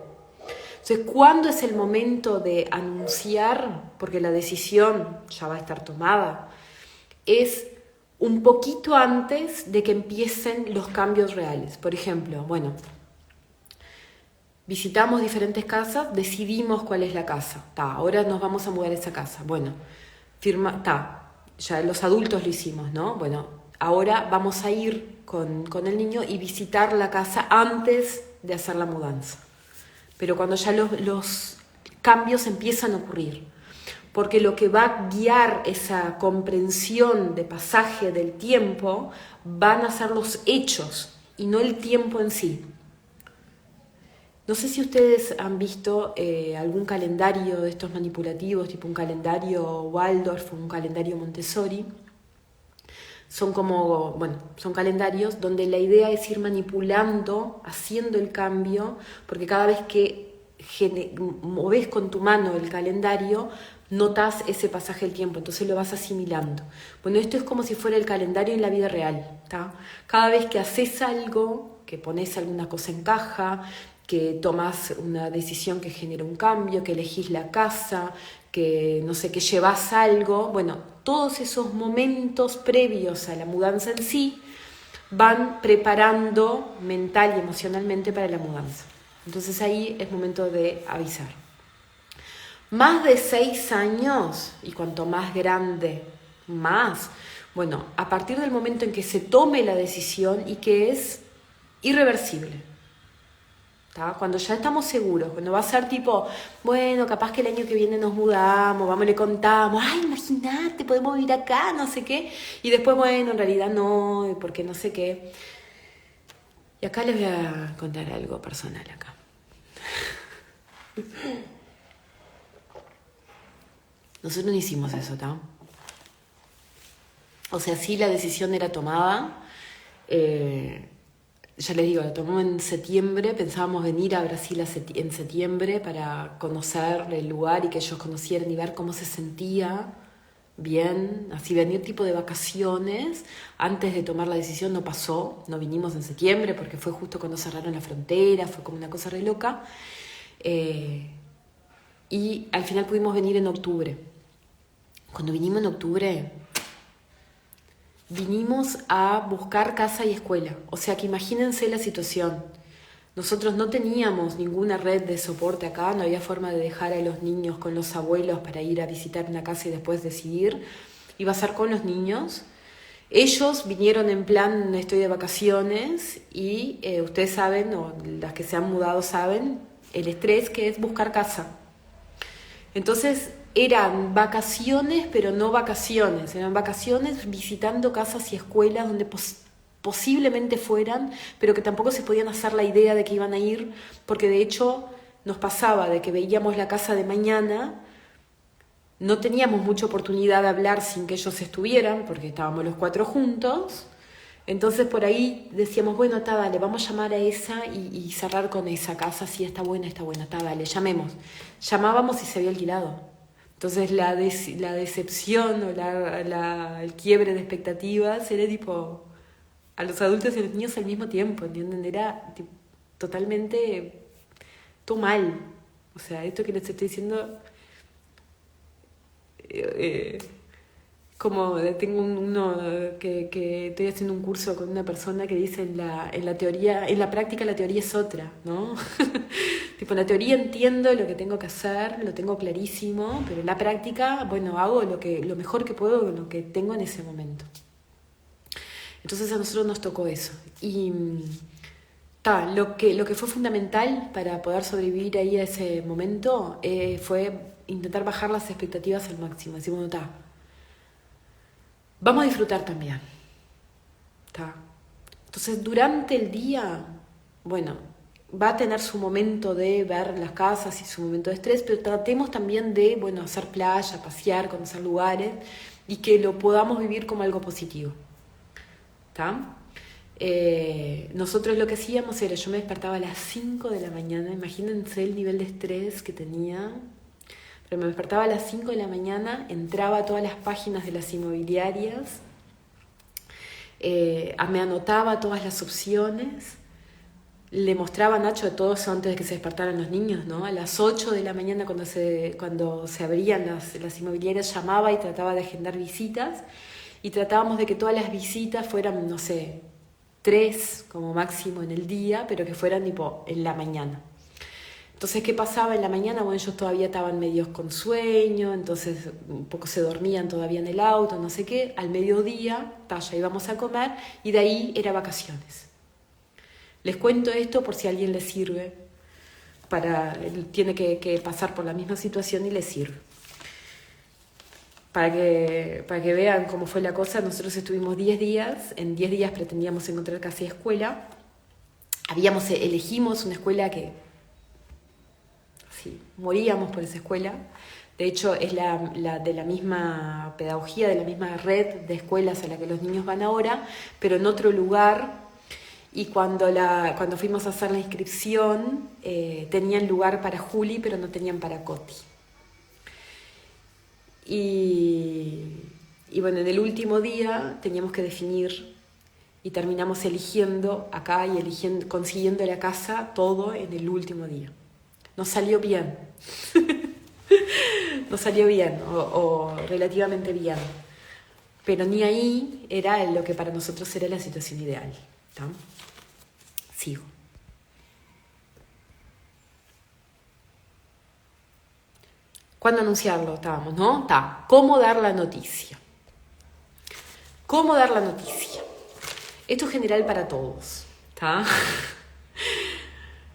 Entonces, ¿cuándo es el momento de anunciar? Porque la decisión ya va a estar tomada. Es un poquito antes de que empiecen los cambios reales. Por ejemplo, visitamos diferentes casas, decidimos cuál es la casa. Ahora nos vamos a mudar a esa casa. Ya los adultos lo hicimos, ¿no? Ahora vamos a ir con el niño y visitar la casa antes de hacer la mudanza. Pero cuando ya los cambios empiezan a ocurrir. Porque lo que va a guiar esa comprensión de pasaje del tiempo van a ser los hechos y no el tiempo en sí. No sé si ustedes han visto algún calendario de estos manipulativos, tipo un calendario Waldorf o un calendario Montessori. Son como, bueno, son calendarios donde la idea es ir manipulando, haciendo el cambio, porque cada vez que moves con tu mano el calendario, notas ese pasaje del tiempo, entonces lo vas asimilando. Bueno, esto es como si fuera el calendario en la vida real, ¿tá? Cada vez que haces algo, que pones alguna cosa en caja, que tomas una decisión que genera un cambio, que elegís la casa, que no sé, que llevas algo, bueno, todos esos momentos previos a la mudanza en sí van preparando mental y emocionalmente para la mudanza. Entonces ahí es momento de avisar. Más de 6 años, y cuanto más grande, más, bueno, a partir del momento en que se tome la decisión y que es irreversible. ¿Tá? Cuando ya estamos seguros, cuando va a ser tipo, bueno, capaz que el año que viene nos mudamos, vamos, le contamos, ay, imagínate, podemos vivir acá, no sé qué, y después, bueno, en realidad no, porque no sé qué. Y acá les voy a contar algo personal acá. Nosotros no hicimos eso, ¿tá? O sea, sí la decisión era tomada, ya les digo, la tomamos en septiembre, pensábamos venir a Brasil en septiembre para conocer el lugar y que ellos conocieran y ver cómo se sentía bien, así venir tipo de vacaciones. Antes de tomar la decisión no pasó, no vinimos en septiembre porque fue justo cuando cerraron la frontera, fue como una cosa re loca. Y al final pudimos venir en octubre. Cuando vinimos en octubre, vinimos a buscar casa y escuela. O sea que imagínense la situación. Nosotros no teníamos ninguna red de soporte acá, no había forma de dejar a los niños con los abuelos para ir a visitar una casa y después decidir. Iba a ser con los niños. Ellos vinieron en plan, estoy de vacaciones y ustedes saben, o las que se han mudado saben, el estrés que es buscar casa. Entonces eran vacaciones, pero no vacaciones, eran vacaciones visitando casas y escuelas donde posiblemente fueran, pero que tampoco se podían hacer la idea de que iban a ir, porque de hecho nos pasaba de que veíamos la casa de mañana, no teníamos mucha oportunidad de hablar sin que ellos estuvieran, porque estábamos los 4 juntos. Entonces por ahí decíamos, bueno, está, dale, vamos a llamar a esa y cerrar con esa casa, sí, está buena, está, dale, llamemos. Llamábamos y se había alquilado. Entonces la decepción o el quiebre de expectativas era tipo a los adultos y a los niños al mismo tiempo, ¿entienden? Era tipo, totalmente todo mal. O sea, esto que les estoy diciendo... como tengo uno que estoy haciendo un curso con una persona que dice en la teoría, en la práctica la teoría es otra, ¿no? Tipo, en la teoría entiendo lo que tengo que hacer, lo tengo clarísimo, pero en la práctica, bueno, hago lo mejor que puedo con lo que tengo en ese momento. Entonces a nosotros nos tocó eso. Y lo que fue fundamental para poder sobrevivir ahí a ese momento fue intentar bajar las expectativas al máximo. Decir, bueno, vamos a disfrutar también. Entonces, durante el día, bueno, va a tener su momento de ver las casas y su momento de estrés, pero tratemos también de, bueno, hacer playa, pasear, conocer lugares y que lo podamos vivir como algo positivo. Nosotros lo que hacíamos era, yo me despertaba a las 5 de la mañana, imagínense el nivel de estrés que tenía. Pero me despertaba a las 5 de la mañana, entraba a todas las páginas de las inmobiliarias, me anotaba todas las opciones, le mostraba a Nacho todo eso antes de que se despertaran los niños, ¿no? A las 8 de la mañana cuando se abrían las inmobiliarias llamaba y trataba de agendar visitas y tratábamos de que todas las visitas fueran, no sé, 3 como máximo en el día, pero que fueran tipo en la mañana. Entonces, ¿qué pasaba en la mañana? Bueno, ellos todavía estaban medios con sueño, entonces un poco se dormían todavía en el auto, no sé qué. Al mediodía, ya íbamos a comer y de ahí era vacaciones. Les cuento esto por si a alguien le sirve, tiene que pasar por la misma situación y le sirve. Para que vean cómo fue la cosa, nosotros estuvimos 10 días, en 10 días pretendíamos encontrar casa y escuela. Elegimos una escuela que sí, moríamos por esa escuela. De hecho, es de la misma pedagogía, de la misma red de escuelas a la que los niños van ahora, pero en otro lugar. Y cuando fuimos a hacer la inscripción, tenían lugar para Juli, pero no tenían para Coti. Y bueno, en el último día teníamos que definir y terminamos eligiendo acá y consiguiendo la casa todo en el último día. Nos salió bien. Nos salió bien o relativamente bien. Pero ni ahí era lo que para nosotros era la situación ideal. ¿Tá? Sigo. ¿Cuándo anunciarlo? Estábamos, ¿no? Está. ¿Cómo dar la noticia? ¿Cómo dar la noticia? Esto es general para todos. ¿Está?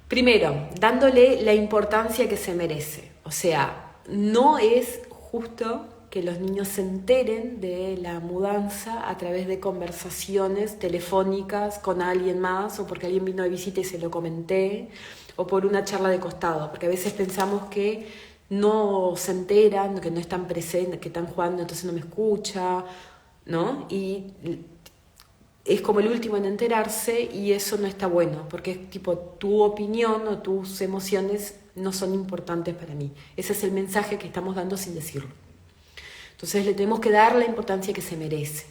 Primero, dándole la importancia que se merece. O sea, no es justo que los niños se enteren de la mudanza a través de conversaciones telefónicas con alguien más, o porque alguien vino de visita y se lo comenté, o por una charla de costado, porque a veces pensamos que no se enteran, que no están presentes, que están jugando, entonces no me escucha, ¿no? Y es como el último en enterarse, y eso no está bueno, porque es tipo tu opinión o tus emociones no son importantes para mí. Ese es el mensaje que estamos dando sin decirlo. Entonces le tenemos que dar la importancia que se merece.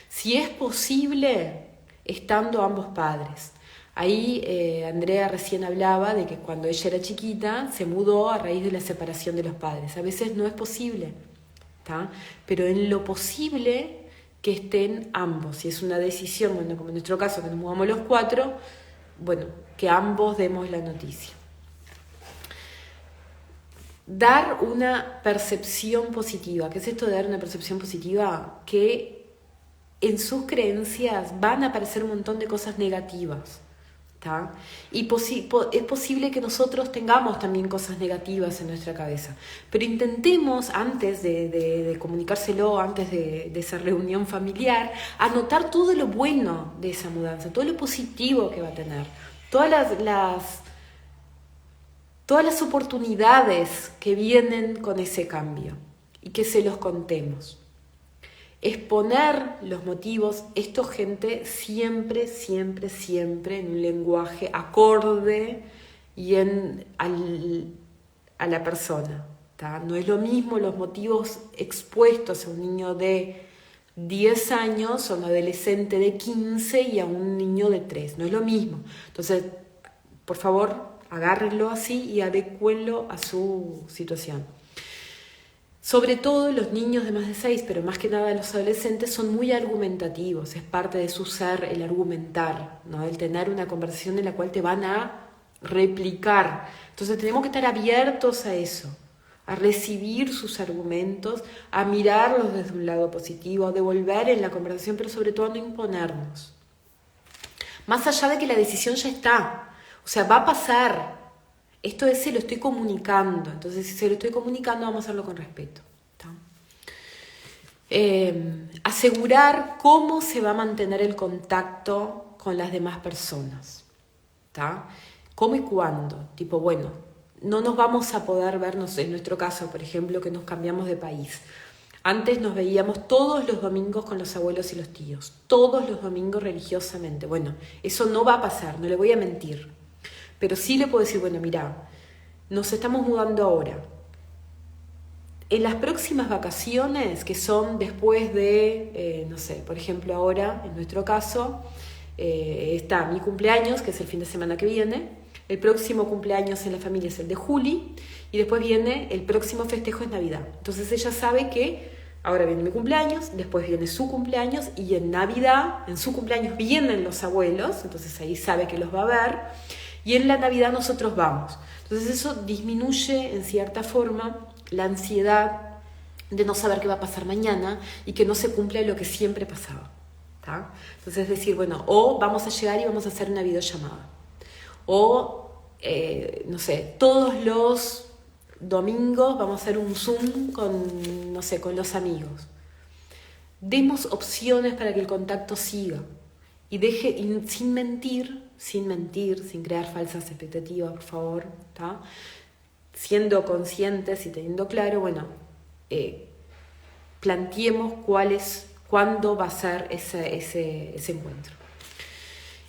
Si es posible, estando ambos padres. Ahí Andrea recién hablaba de que cuando ella era chiquita se mudó a raíz de la separación de los padres. A veces no es posible, ¿tá? Pero en lo posible que estén ambos. Si es una decisión, bueno, como en nuestro caso que nos mudamos los 4, bueno, que ambos demos la noticia. Dar una percepción positiva. ¿Qué es esto de dar una percepción positiva? Que en sus creencias van a aparecer un montón de cosas negativas. ¿Tá? Y es posible que nosotros tengamos también cosas negativas en nuestra cabeza. Pero intentemos, antes de comunicárselo, antes de esa reunión familiar, anotar todo lo bueno de esa mudanza, todo lo positivo que va a tener, todas las oportunidades que vienen con ese cambio, y que se los contemos. Exponer los motivos, esto, gente, siempre en un lenguaje acorde y a la persona. ¿Tá? No es lo mismo los motivos expuestos a un niño de 10 años, a un adolescente de 15 y a un niño de 3. No es lo mismo. Entonces, por favor, agárrenlo así y adecúenlo a su situación. Sobre todo los niños de más de 6, pero más que nada los adolescentes, son muy argumentativos. Es parte de su ser el argumentar, ¿no? El tener una conversación en la cual te van a replicar. Entonces tenemos que estar abiertos a eso, a recibir sus argumentos, a mirarlos desde un lado positivo, a devolver en la conversación, pero sobre todo a no imponernos. Más allá de que la decisión ya está, o sea, va a pasar. Esto se lo estoy comunicando, entonces si se lo estoy comunicando vamos a hacerlo con respeto. ¿Tá? Asegurar cómo se va a mantener el contacto con las demás personas. ¿Tá? ¿Cómo y cuándo? Tipo, bueno, no nos vamos a poder vernos, en nuestro caso, por ejemplo, que nos cambiamos de país. Antes nos veíamos todos los domingos con los abuelos y los tíos, todos los domingos religiosamente. Bueno, eso no va a pasar, no le voy a mentir. Pero sí le puedo decir, bueno, mira, nos estamos mudando ahora. En las próximas vacaciones, que son después de, no sé, por ejemplo ahora, en nuestro caso, está mi cumpleaños, que es el fin de semana que viene. El próximo cumpleaños en la familia es el de Juli. Y después viene, el próximo festejo es Navidad. Entonces ella sabe que ahora viene mi cumpleaños, después viene su cumpleaños, y en Navidad, en su cumpleaños vienen los abuelos, entonces ahí sabe que los va a ver. Y en la Navidad nosotros vamos. Entonces eso disminuye en cierta forma la ansiedad de no saber qué va a pasar mañana y que no se cumple lo que siempre pasaba. ¿Tá? Entonces es decir, bueno, o vamos a llegar y vamos a hacer una videollamada. O, no sé, todos los domingos vamos a hacer un Zoom con, no sé, con los amigos. Demos opciones para que el contacto siga. Y sin mentir, sin crear falsas expectativas, por favor, ¿tá? siendo conscientes y teniendo claro, bueno, planteemos cuándo va a ser ese encuentro.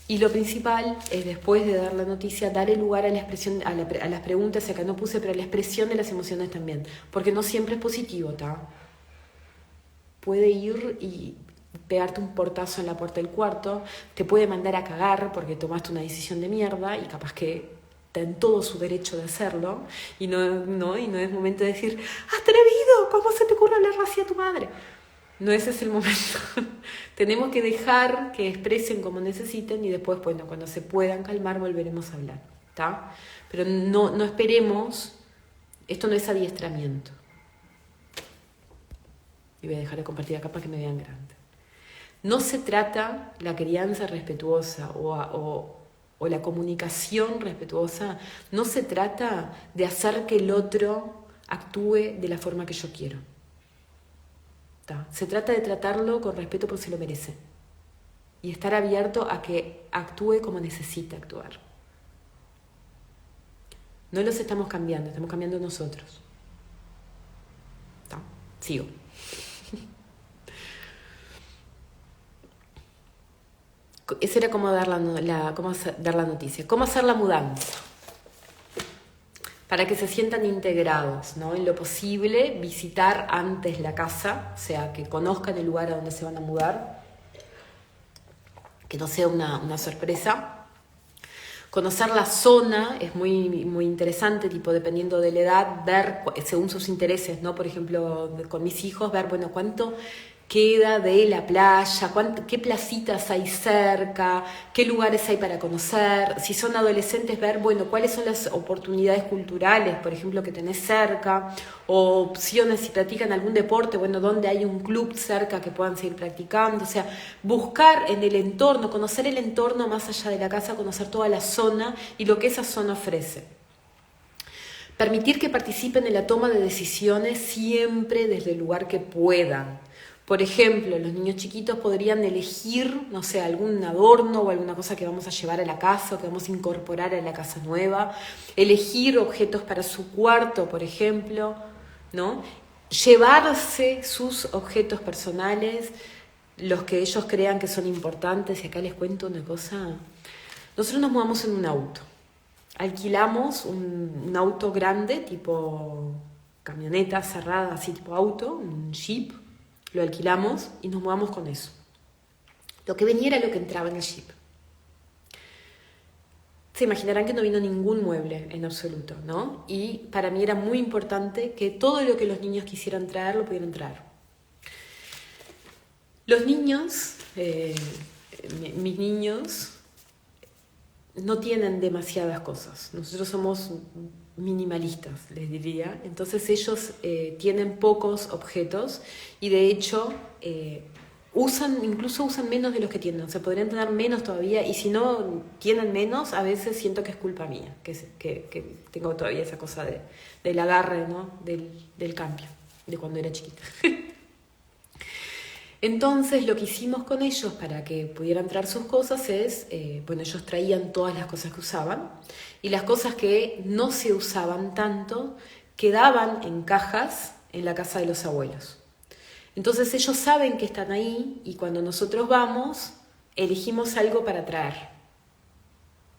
Y lo principal es, después de dar la noticia, darle lugar a la expresión, a las preguntas, acá no puse, pero a la expresión de las emociones también, porque no siempre es positivo, ¿tá? Puede ir y pegarte un portazo en la puerta del cuarto, te puede mandar a cagar porque tomaste una decisión de mierda y capaz que está en todo su derecho de hacerlo, y no es momento de decir, ¡atrevido! ¿Cómo se te ocurre hablar así a tu madre? No, ese es el momento. Tenemos que dejar que expresen como necesiten y después, bueno, cuando se puedan calmar, volveremos a hablar, ¿está? Pero no esperemos, esto no es adiestramiento. Y voy a dejar de compartir acá para que me vean grande. No se trata la crianza respetuosa o la comunicación respetuosa, no se trata de hacer que el otro actúe de la forma que yo quiero. Se trata de tratarlo con respeto porque se lo merece y estar abierto a que actúe como necesita actuar. No los estamos cambiando nosotros. Sigo. Eso era cómo dar cómo dar la noticia. ¿Cómo hacer la mudanza? Para que se sientan integrados, ¿no? En lo posible, visitar antes la casa, o sea, que conozcan el lugar a donde se van a mudar, que no sea una sorpresa. Conocer la zona es muy interesante, tipo, dependiendo de la edad, ver según sus intereses, ¿no? Por ejemplo, con mis hijos, ver, bueno, cuánto queda de la playa, qué placitas hay cerca, qué lugares hay para conocer. Si son adolescentes, ver, bueno, cuáles son las oportunidades culturales, por ejemplo, que tenés cerca, o opciones si practican algún deporte, bueno, dónde hay un club cerca que puedan seguir practicando. O sea, buscar en el entorno, conocer el entorno más allá de la casa, conocer toda la zona y lo que esa zona ofrece. Permitir que participen en la toma de decisiones siempre desde el lugar que puedan. Por ejemplo, los niños chiquitos podrían elegir, no sé, algún adorno o alguna cosa que vamos a llevar a la casa o que vamos a incorporar a la casa nueva, elegir objetos para su cuarto, por ejemplo, ¿no? Llevarse sus objetos personales, los que ellos crean que son importantes. Y acá les cuento una cosa. Nosotros nos mudamos en un auto. Alquilamos un auto grande, tipo camioneta cerrada, así tipo auto, un Jeep. Lo alquilamos y nos mudamos con eso. Lo que venía era lo que entraba en el Jeep. Se imaginarán que no vino ningún mueble en absoluto, ¿no? Y para mí era muy importante que todo lo que los niños quisieran traer, lo pudieran traer. Los niños, mis niños, no tienen demasiadas cosas. Nosotros somos minimalistas, les diría. Entonces ellos tienen pocos objetos y de hecho incluso usan menos de los que tienen. O sea, podrían tener menos todavía, y si no tienen menos, a veces siento que es culpa mía, que tengo todavía esa cosa del agarre, ¿no? del cambio, de cuando era chiquita. Entonces lo que hicimos con ellos para que pudieran traer sus cosas es, ellos traían todas las cosas que usaban, y las cosas que no se usaban tanto quedaban en cajas en la casa de los abuelos. Entonces ellos saben que están ahí y cuando nosotros vamos, elegimos algo para traer.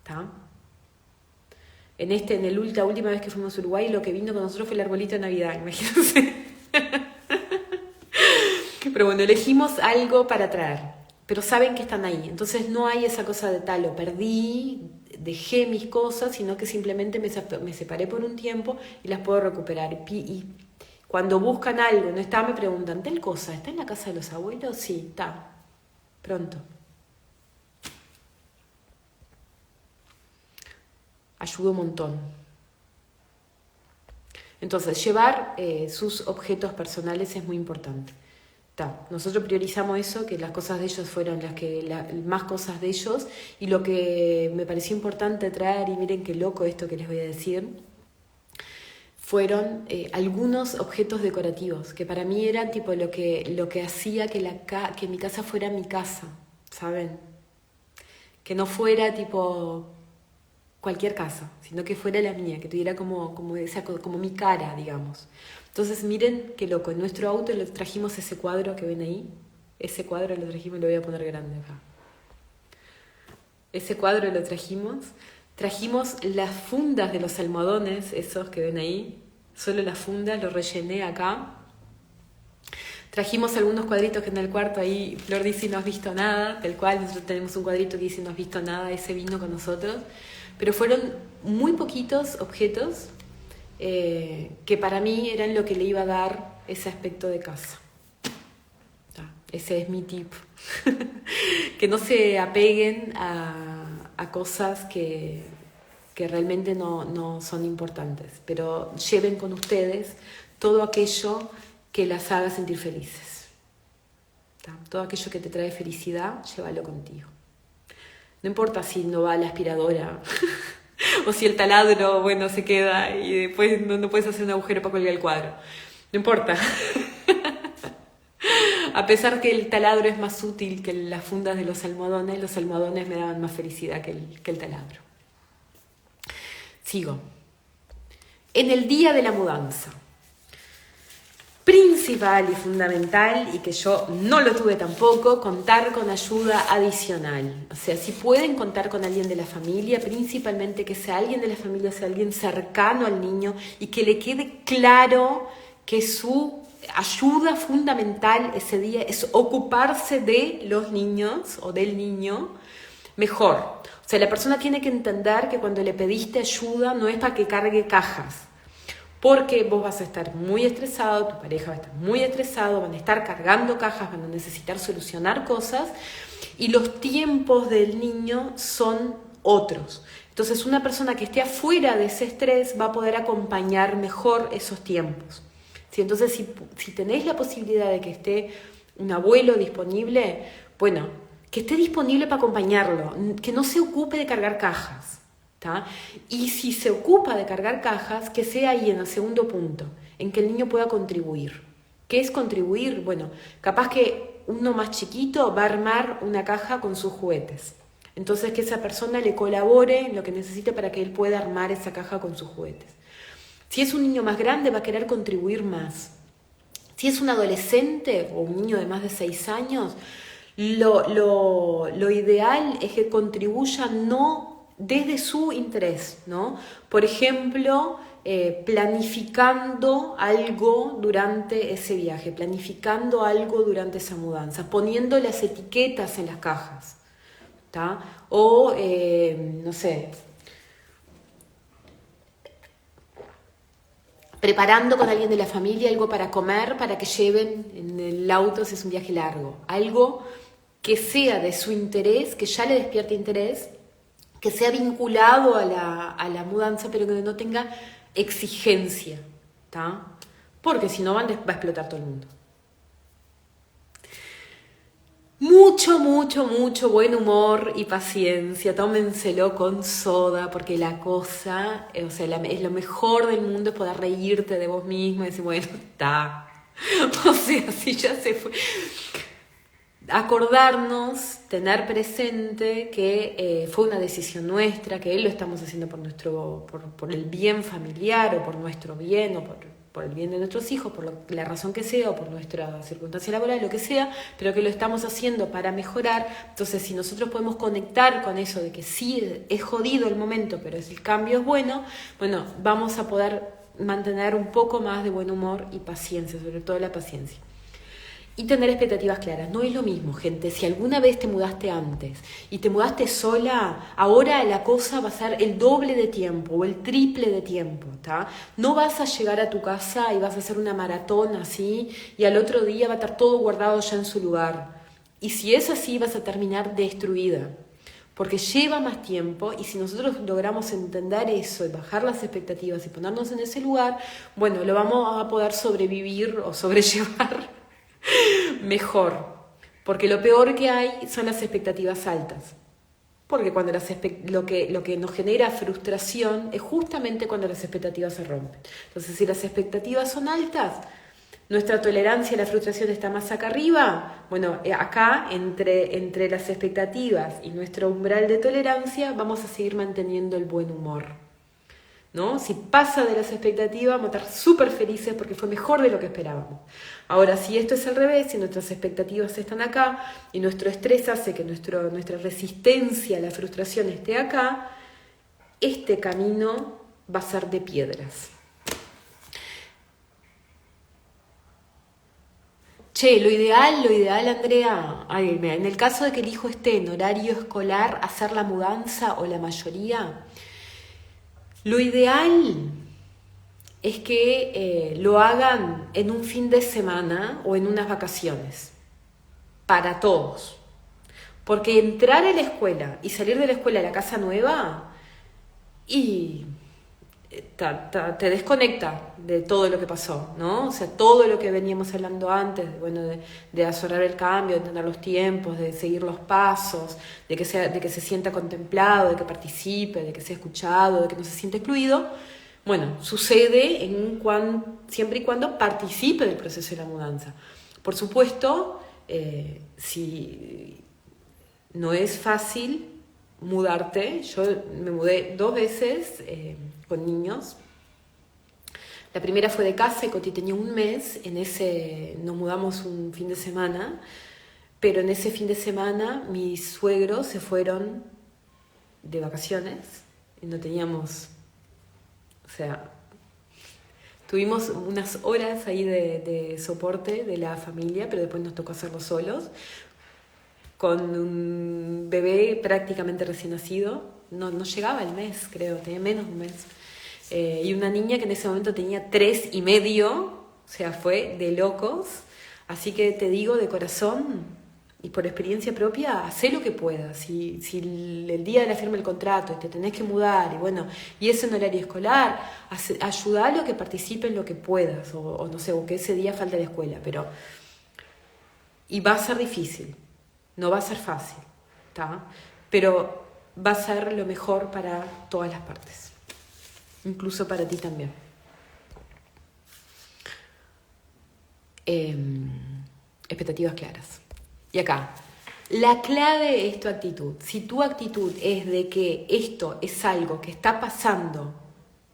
¿Tá? La última vez que fuimos a Uruguay, lo que vino con nosotros fue el arbolito de Navidad, imagínense. Pero bueno, elegimos algo para traer, pero saben que están ahí. Entonces no hay esa cosa de lo perdí, dejé mis cosas, sino que simplemente me separé por un tiempo y las puedo recuperar. Y cuando buscan algo, no está, me preguntan, ¿tal cosa está en la casa de los abuelos? Sí, está, pronto. Ayuda un montón. Entonces, llevar sus objetos personales es muy importante. Nosotros priorizamos eso, que las cosas de ellos fueron más cosas de ellos, y lo que me pareció importante traer, y miren qué loco esto que les voy a decir, fueron algunos objetos decorativos, que para mí eran tipo lo que hacía que mi casa fuera mi casa, ¿saben? Que no fuera tipo cualquier casa, sino que fuera la mía, que tuviera como mi cara, digamos. Entonces miren qué loco, en nuestro auto le trajimos ese cuadro que ven ahí, ese cuadro lo trajimos y lo voy a poner grande acá. Ese cuadro lo trajimos las fundas de los almohadones, esos que ven ahí, solo las fundas, lo rellené acá. Trajimos algunos cuadritos que en el cuarto ahí Flor dice no has visto nada, del cual nosotros tenemos un cuadrito que dice no has visto nada, ese vino con nosotros, pero fueron muy poquitos objetos que para mí eran lo que le iba a dar ese aspecto de casa. Ese es mi tip. Que no se apeguen a cosas que realmente no son importantes, pero lleven con ustedes todo aquello que las haga sentir felices. Todo aquello que te trae felicidad, llévalo contigo. No importa si no va la aspiradora o si el taladro, bueno, se queda y después no puedes hacer un agujero para colgar el cuadro. No importa. A pesar que el taladro es más útil que las fundas de los almohadones me daban más felicidad que el taladro. Sigo. En el día de la mudanza, principal y fundamental, y que yo no lo tuve tampoco, contar con ayuda adicional. O sea, si pueden contar con alguien de la familia, principalmente que sea alguien de la familia, sea alguien cercano al niño y que le quede claro que su ayuda fundamental ese día es ocuparse de los niños o del niño, mejor. O sea, la persona tiene que entender que cuando le pediste ayuda no es para que cargue cajas, porque vos vas a estar muy estresado, tu pareja va a estar muy estresado, van a estar cargando cajas, van a necesitar solucionar cosas y los tiempos del niño son otros. Entonces, una persona que esté afuera de ese estrés va a poder acompañar mejor esos tiempos. ¿Sí? Entonces, si tenéis la posibilidad de que esté un abuelo disponible, bueno, que esté disponible para acompañarlo, que no se ocupe de cargar cajas. ¿Tá? Y si se ocupa de cargar cajas, que sea ahí en el segundo punto, en que el niño pueda contribuir. ¿Qué es contribuir? Bueno, capaz que uno más chiquito va a armar una caja con sus juguetes. Entonces que esa persona le colabore en lo que necesite para que él pueda armar esa caja con sus juguetes. Si es un niño más grande, va a querer contribuir más. Si es un adolescente o un niño de más de 6 años, lo ideal es que contribuya no desde su interés, ¿no? Por ejemplo, planificando algo durante ese viaje, planificando algo durante esa mudanza, poniendo las etiquetas en las cajas, ¿tá? O, no sé, preparando con alguien de la familia algo para comer, para que lleven en el auto si es un viaje largo. Algo que sea de su interés, que ya le despierte interés, que sea vinculado a la mudanza, pero que no tenga exigencia, ¿tá? Porque si no va a explotar todo el mundo. Mucho, mucho, mucho buen humor y paciencia. Tómenselo con soda, porque la cosa, o sea, es lo mejor del mundo es poder reírte de vos mismo y decir, bueno, está. O sea, si ya se fue. Acordarnos, tener presente que fue una decisión nuestra, que lo estamos haciendo por el bien familiar o por nuestro bien o por el bien de nuestros hijos, por la razón que sea o por nuestra circunstancia laboral, lo que sea, pero que lo estamos haciendo para mejorar. Entonces, si nosotros podemos conectar con eso de que sí es jodido el momento, pero el cambio es bueno, vamos a poder mantener un poco más de buen humor y paciencia, sobre todo la paciencia. Y tener expectativas claras. No es lo mismo, gente. Si alguna vez te mudaste antes y te mudaste sola, ahora la cosa va a ser el doble de tiempo o el triple de tiempo, ¿tá? No vas a llegar a tu casa y vas a hacer una maratón así y al otro día va a estar todo guardado ya en su lugar. Y si es así, vas a terminar destruida. Porque lleva más tiempo y si nosotros logramos entender eso y bajar las expectativas y ponernos en ese lugar, bueno, lo vamos a poder sobrevivir o sobrellevar mejor, porque lo peor que hay son las expectativas altas, porque cuando lo que nos genera frustración es justamente cuando las expectativas se rompen. Entonces, si las expectativas son altas, Nuestra tolerancia a la frustración está más acá arriba. Bueno, acá, entre las expectativas y nuestro umbral de tolerancia, vamos a seguir manteniendo el buen humor, ¿no? Si pasa de las expectativas, vamos a estar súper felices porque fue mejor de lo que esperábamos. Ahora, si esto es al revés, si nuestras expectativas están acá y nuestro estrés hace que nuestra resistencia a la frustración esté acá, este camino va a ser de piedras. Che, lo ideal, Andrea, en el caso de que el hijo esté en horario escolar, hacer la mudanza o la mayoría, lo ideal es que lo hagan en un fin de semana o en unas vacaciones, para todos. Porque entrar a la escuela y salir de la escuela a la casa nueva y te desconecta de todo lo que pasó, ¿no? O sea, todo lo que veníamos hablando antes, bueno, de azorar el cambio, de entender los tiempos, de seguir los pasos, de que se sienta contemplado, de que participe, de que sea escuchado, de que no se sienta excluido. Bueno, sucede siempre y cuando participe del proceso de la mudanza. Por supuesto, si no es fácil mudarte, yo me mudé 2 veces con niños. La primera fue de casa y Coti tenía 1 mes, nos mudamos un fin de semana, pero en ese fin de semana mis suegros se fueron de vacaciones y no teníamos, o sea, tuvimos unas horas ahí de soporte de la familia, pero después nos tocó hacerlo solos, con un bebé prácticamente recién nacido, no llegaba el mes, creo, tenía menos de 1 mes. Y una niña que en ese momento tenía 3 y medio, o sea, fue de locos. Así que te digo de corazón y por experiencia propia, hacé lo que puedas. Si el día de la firma del contrato y te tenés que mudar, y bueno, y es en horario escolar, ayudalo a que participe en lo que puedas, o no sé, o que ese día falte la escuela, pero... Y va a ser difícil, no va a ser fácil, ¿tá? Pero va a ser lo mejor para todas las partes. Incluso para ti también. Expectativas claras. Y acá, la clave es tu actitud. Si tu actitud es de que esto es algo que está pasando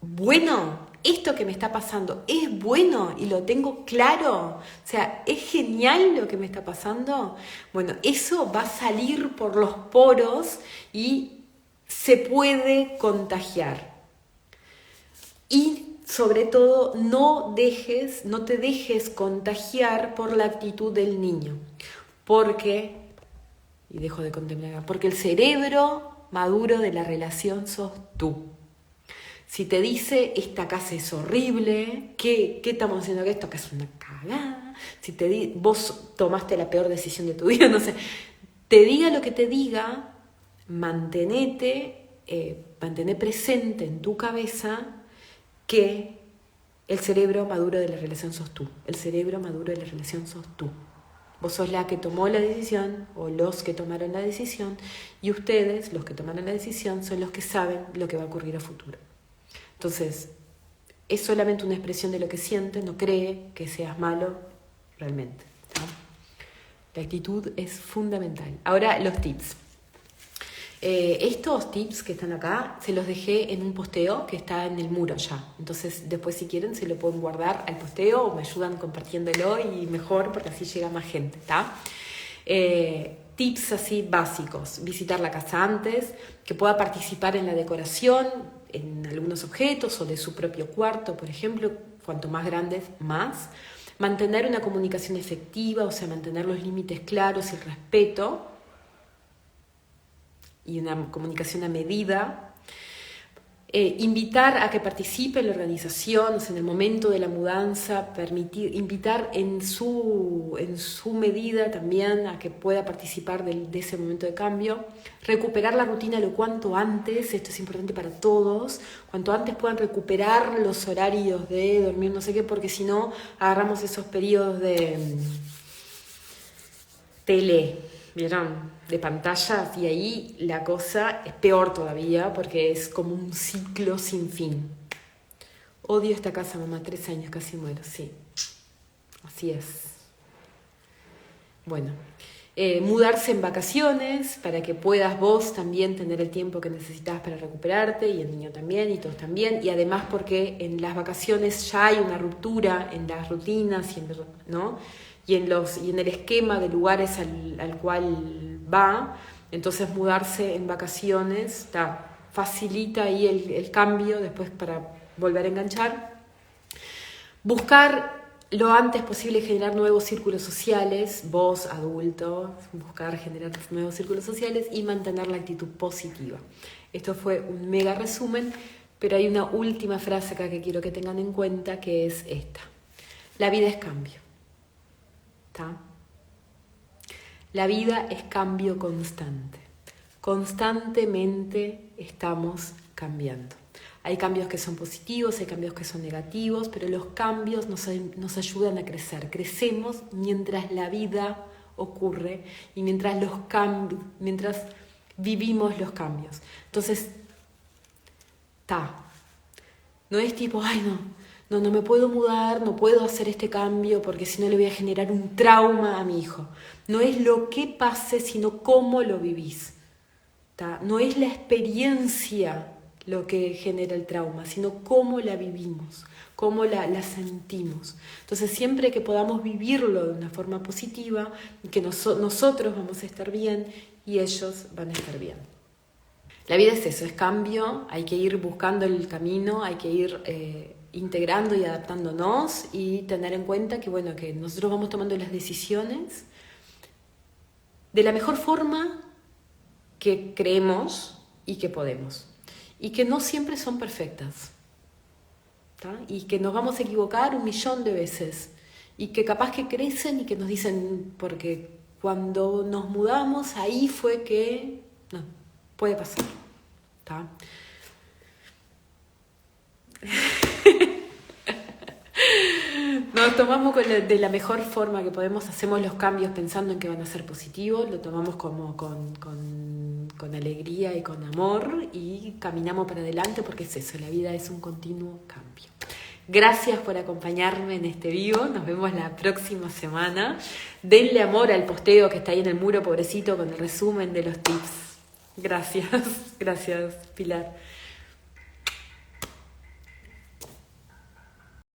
bueno, esto que me está pasando es bueno y lo tengo claro, o sea, es genial lo que me está pasando, bueno, eso va a salir por los poros y se puede contagiar. Y sobre todo, no te dejes contagiar por la actitud del niño. Porque el cerebro maduro de la relación sos tú. Si te dice, esta casa es horrible, ¿qué estamos haciendo aquí? Esto que es una cagada. Si vos tomaste la peor decisión de tu vida, no sé. Te diga lo que te diga, mantené presente en tu cabeza que el cerebro maduro de la relación sos tú. El cerebro maduro de la relación sos tú. Vos sos la que tomó la decisión o los que tomaron la decisión y ustedes, los que tomaron la decisión, son los que saben lo que va a ocurrir a futuro. Entonces, es solamente una expresión de lo que sientes, no cree que seas malo realmente, ¿no? La actitud es fundamental. Ahora, los tips. Estos tips que están acá se los dejé en un posteo que está en el muro ya. Entonces después si quieren se lo pueden guardar al posteo o me ayudan compartiéndolo y mejor porque así llega más gente, ¿está? Tips así básicos. Visitar la casa antes, que pueda participar en la decoración, en algunos objetos o de su propio cuarto, por ejemplo, cuanto más grandes, más. Mantener una comunicación efectiva, o sea, mantener los límites claros y el respeto. Y una comunicación a medida. Invitar a que participe en la organización, o sea, en el momento de la mudanza, invitar en su medida también a que pueda participar de ese momento de cambio. Recuperar la rutina lo cuanto antes, esto es importante para todos, cuanto antes puedan recuperar los horarios de dormir no sé qué, porque si no agarramos esos periodos de tele, ¿vieron? De pantallas, y ahí la cosa es peor todavía porque es como un ciclo sin fin. Odio esta casa, mamá, 3 años, casi muero, sí. Así es. Bueno, mudarse en vacaciones para que puedas vos también tener el tiempo que necesitas para recuperarte, y el niño también, y todos también, y además porque en las vacaciones ya hay una ruptura en las rutinas, ¿no? y en el esquema de lugares al cual va. Entonces mudarse en vacaciones facilita ahí el cambio después para volver a enganchar. Buscar lo antes posible generar nuevos círculos sociales, vos adulto, buscar generar nuevos círculos sociales y mantener la actitud positiva. Esto fue un mega resumen, pero hay una última frase acá que quiero que tengan en cuenta, que es esta: la vida es cambio. ¿Está? La vida es cambio constante. Constantemente estamos cambiando. Hay cambios que son positivos, hay cambios que son negativos, pero los cambios nos ayudan a crecer. Crecemos mientras la vida ocurre y mientras vivimos los cambios. Entonces, no es tipo, ay no me puedo mudar, no puedo hacer este cambio porque si no le voy a generar un trauma a mi hijo. No es lo que pase, sino cómo lo vivís. No es la experiencia lo que genera el trauma, sino cómo la vivimos, cómo la sentimos. Entonces, siempre que podamos vivirlo de una forma positiva, que nosotros vamos a estar bien y ellos van a estar bien. La vida es eso, es cambio, hay que ir buscando el camino, hay que ir integrando y adaptándonos, y tener en cuenta que nosotros vamos tomando las decisiones de la mejor forma que creemos y que podemos, y que no siempre son perfectas, y que nos vamos a equivocar 1.000.000 de veces, y que capaz que crecen y que nos dicen, porque cuando nos mudamos ahí fue que... No, puede pasar. Nos tomamos de la mejor forma que podemos, hacemos los cambios pensando en que van a ser positivos, lo tomamos como con alegría y con amor, y caminamos para adelante, porque es eso, la vida es un continuo cambio. Gracias por acompañarme en este vivo, nos vemos la próxima semana. Denle amor al posteo que está ahí en el muro, pobrecito, con el resumen de los tips. Gracias, gracias Pilar.